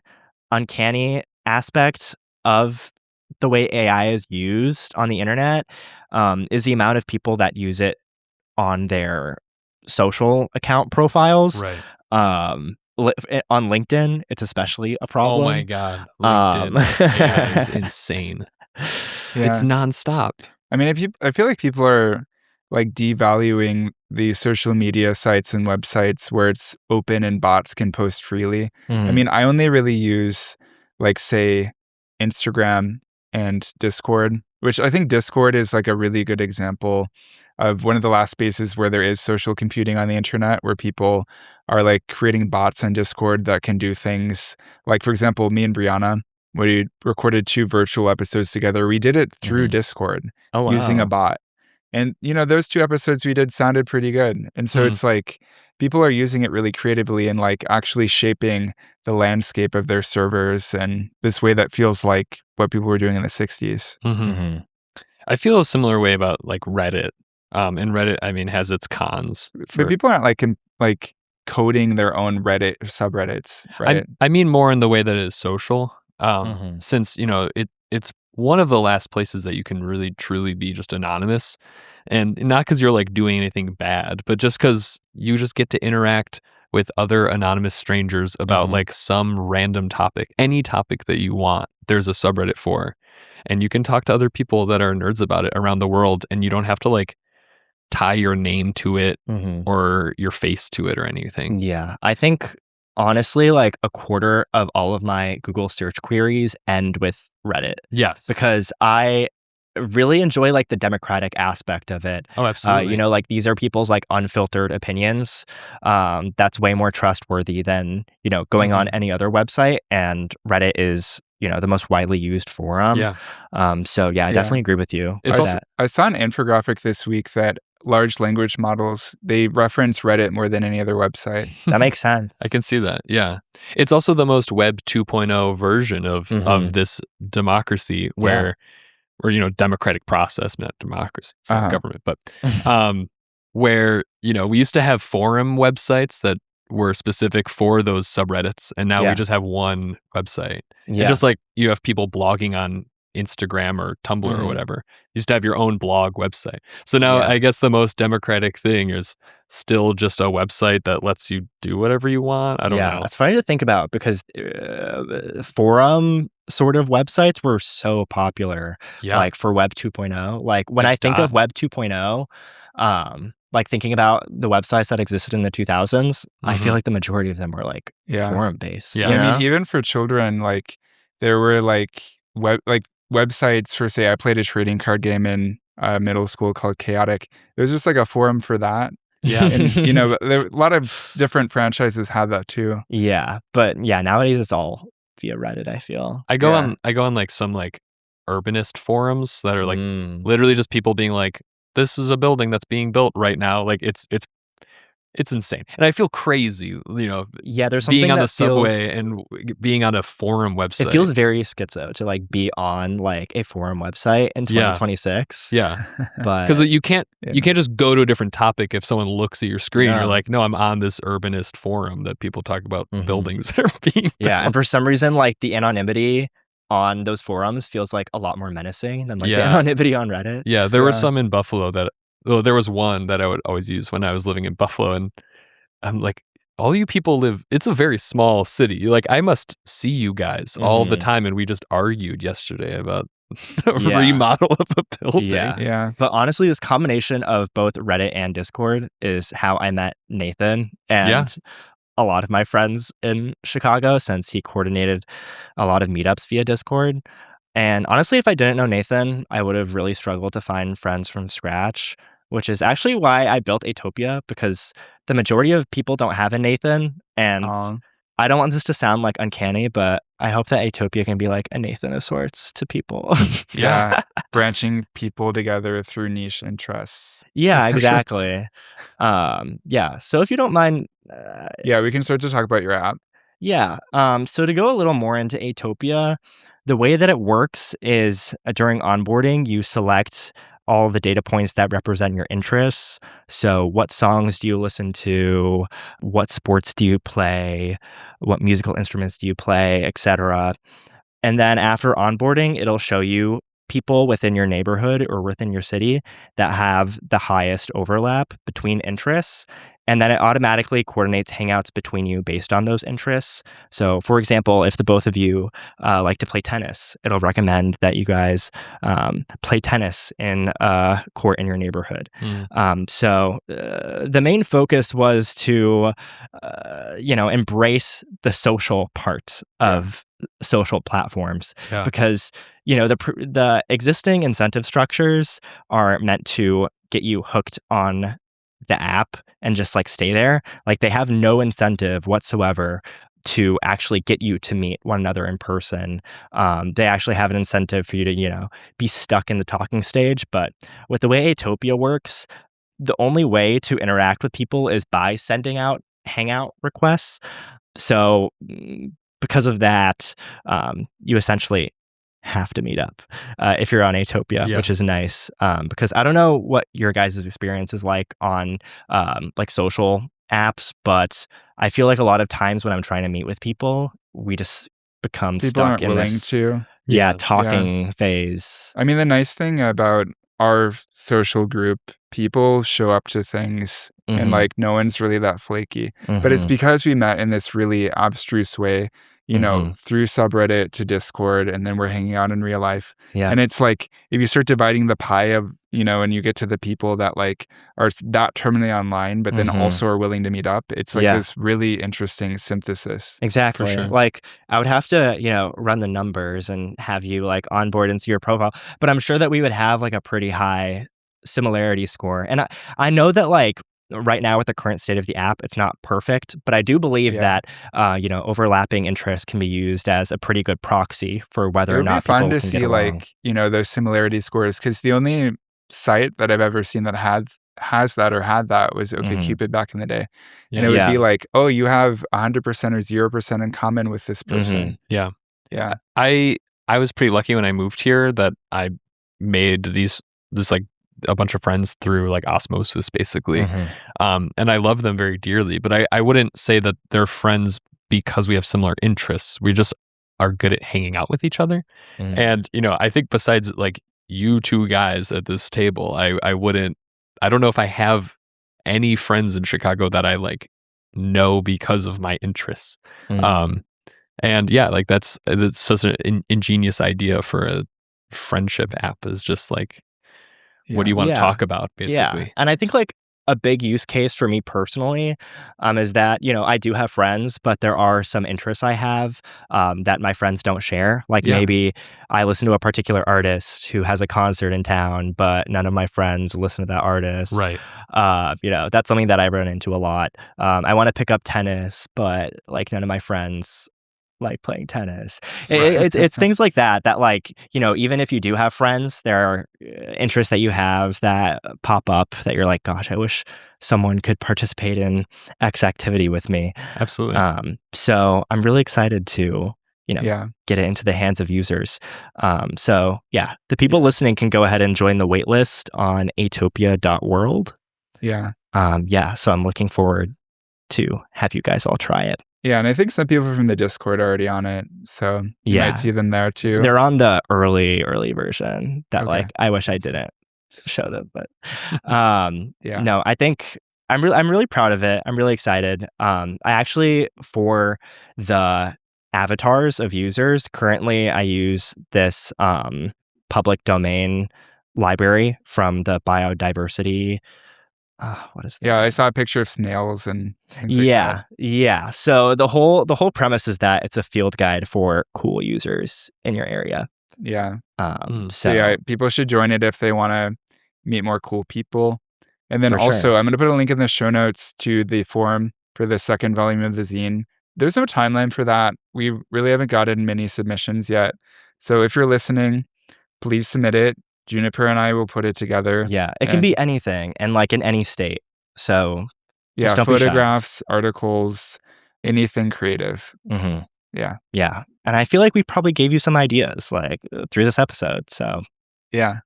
uncanny aspect of the way AI is used on the internet is the amount of people that use it on their social account profiles. Right. On LinkedIn, it's especially a problem. Oh my God. LinkedIn AI is insane. Yeah. It's nonstop. I feel like people are devaluing the social media sites and websites where it's open and bots can post freely. I only really use say Instagram and Discord, which I think Discord is a really good example of one of the last spaces where there is social computing on the internet, where people are creating bots on Discord that can do things for example, me and Brianna, we recorded 2 virtual episodes together. We did it through Discord using a bot. And, those 2 episodes we did sounded pretty good. And so it's people are using it really creatively and actually shaping the landscape of their servers in this way that feels like what people were doing in the 60s. I feel a similar way about Reddit. And Reddit, has its cons. But people aren't coding their own Reddit subreddits, right? I mean more in the way that it is social. Since, it's one of the last places that you can really truly be just anonymous, and not because you're doing anything bad, but just because you just get to interact with other anonymous strangers about some random topic, any topic that you want. There's a subreddit for, and you can talk to other people that are nerds about it around the world, and you don't have to tie your name to it Mhm. or your face to it or anything. Yeah, I think honestly, like a quarter of all of my Google search queries end with Reddit Yes. because I really enjoy like the democratic aspect of it. Oh, absolutely. You know, like these are people's like unfiltered opinions. That's way more trustworthy than, you know, going on any other website. And Reddit is, you know, the most widely used forum. Yeah. So yeah, I definitely agree with you It's with also- that. I saw an infographic this week that large language models, they reference Reddit more than any other website. That makes sense. I can see that. Yeah. It's also the most Web 2.0 version of this democracy where or, you know, democratic process, not democracy, it's not government, but where, you know, we used to have forum websites that were specific for those subreddits, and now we just have one website. Yeah. And just like you have people blogging on Instagram or Tumblr or whatever, you used to have your own blog website. So now I guess the most democratic thing is still just a website that lets you do whatever you want. I don't know. It's funny to think about because forum sort of websites were so popular, like for Web 2.0. Like when I think of Web 2.0, like thinking about the websites that existed in the 2000s, I feel like the majority of them were like forum based. Yeah. I mean, even for children, like there were like websites for, say, I played a trading card game in middle school called Chaotic. There was just like a forum for that. Yeah. And, you know, a lot of different franchises had that too. Yeah. But yeah, nowadays it's all via Reddit, I feel. I go on like some like urbanist forums that are like literally just people being like, this is a building that's being built right now. Like it's insane. And I feel crazy, you know, there's something being on that the subway and being on a forum website. It feels very schizo to like be on like a forum website in 2026. Yeah. But because you can't just go to a different topic if someone looks at your screen. You're like, no, I'm on this urbanist forum that people talk about buildings that are being built. And for some reason, like the anonymity on those forums feels like a lot more menacing than like the anonymity on Reddit. Yeah, there were some in Buffalo that there was one that I would always use when I was living in Buffalo, and I'm like, all you people live, it's a very small city. Like, I must see you guys all the time, and we just argued yesterday about a remodel of a building. Yeah. But honestly, this combination of both Reddit and Discord is how I met Nathan and a lot of my friends in Chicago, since he coordinated a lot of meetups via Discord. And honestly, if I didn't know Nathan, I would have really struggled to find friends from scratch, which is actually why I built Atopia, because the majority of people don't have a Nathan. And I don't want this to sound like uncanny, but I hope that Atopia can be like a Nathan of sorts to people. Branching people together through niche interests. Yeah, exactly. So if you don't mind... we can start to talk about your app. Yeah. So to go a little more into Atopia, the way that it works is during onboarding, you select all the data points that represent your interests. So what songs do you listen to? What sports do you play? What musical instruments do you play, etc. And then after onboarding, it'll show you people within your neighborhood or within your city that have the highest overlap between interests. And then it automatically coordinates hangouts between you based on those interests. So, for example, if the both of you like to play tennis, it'll recommend that you guys play tennis in a court in your neighborhood. So the main focus was to, embrace the social part of social platforms, because the existing incentive structures are meant to get you hooked on the app and just like stay there. Like they have no incentive whatsoever to actually get you to meet one another in person. They actually have an incentive for you to, be stuck in the talking stage. But with the way Atopia works, the only way to interact with people is by sending out hangout requests. So because of that, you essentially have to meet up if you're on Atopia, which is nice. Because I don't know what your guys' experience is like on like social apps, but I feel like a lot of times when I'm trying to meet with people, we just become stuck in this talking phase. I mean, the nice thing about our social group, people show up to things and like no one's really that flaky. But it's because we met in this really abstruse way. through subreddit to Discord, and then we're hanging out in real life. Yeah. And it's like, if you start dividing the pie of, and you get to the people that like are that terminally online, but then also are willing to meet up, it's like this really interesting synthesis. Exactly. For sure. Like, I would have to, run the numbers and have you like onboard into your profile, but I'm sure that we would have like a pretty high similarity score. And I know that like right now with the current state of the app, it's not perfect, but I do believe that, overlapping interests can be used as a pretty good proxy for whether or not people it would be fun to can see get along. like, those similarity scores, because the only site that I've ever seen that has that or had that was OkCupid back in the day. And it would be like, oh, you have 100% or 0% in common with this person. Yeah. Yeah. I was pretty lucky when I moved here that I made this like a bunch of friends through like osmosis, basically. And I love them very dearly, but I wouldn't say that they're friends because we have similar interests. We just are good at hanging out with each other. And, I think besides like you two guys at this table, I don't know if I have any friends in Chicago that I like know because of my interests. And yeah, like that's such an ingenious idea for a friendship app, is just like, what do you want to talk about, basically? Yeah. And I think like a big use case for me personally is that, I do have friends, but there are some interests I have that my friends don't share. Like maybe I listen to a particular artist who has a concert in town, but none of my friends listen to that artist. Right. That's something that I run into a lot. I want to pick up tennis, but like none of my friends like playing tennis. It's things like that like, even if you do have friends, there are interests that you have that pop up that you're like, gosh, I wish someone could participate in X activity with me. Absolutely. So I'm really excited to get it into the hands of users. So yeah, the people listening can go ahead and join the waitlist on atopia.world. So I'm looking forward to have you guys all try it. Yeah, and I think some people from the Discord are already on it, so you might see them there too. They're on the early version that like I wish I didn't show them, but no, I think I'm really proud of it. I'm really excited. I actually, for the avatars of users, currently I use this public domain library from the biodiversity. What is that? Yeah, I saw a picture of snails and things like that. Yeah. So the whole premise is that it's a field guide for cool users in your area. Yeah. So yeah, people should join it if they want to meet more cool people. And then also, I'm going to put a link in the show notes to the forum for the second volume of the zine. There's no timeline for that. We really haven't gotten many submissions yet. So if you're listening, please submit it. Juniper and I will put it together. Yeah, it can be anything and like in any state. So yeah, photographs, articles, anything creative. Yeah. And I feel like we probably gave you some ideas like through this episode. So yeah.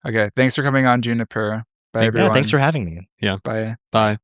Okay. Thanks for coming on, Juniper. Bye, everyone. Yeah, thanks for having me. Yeah. Bye. Bye.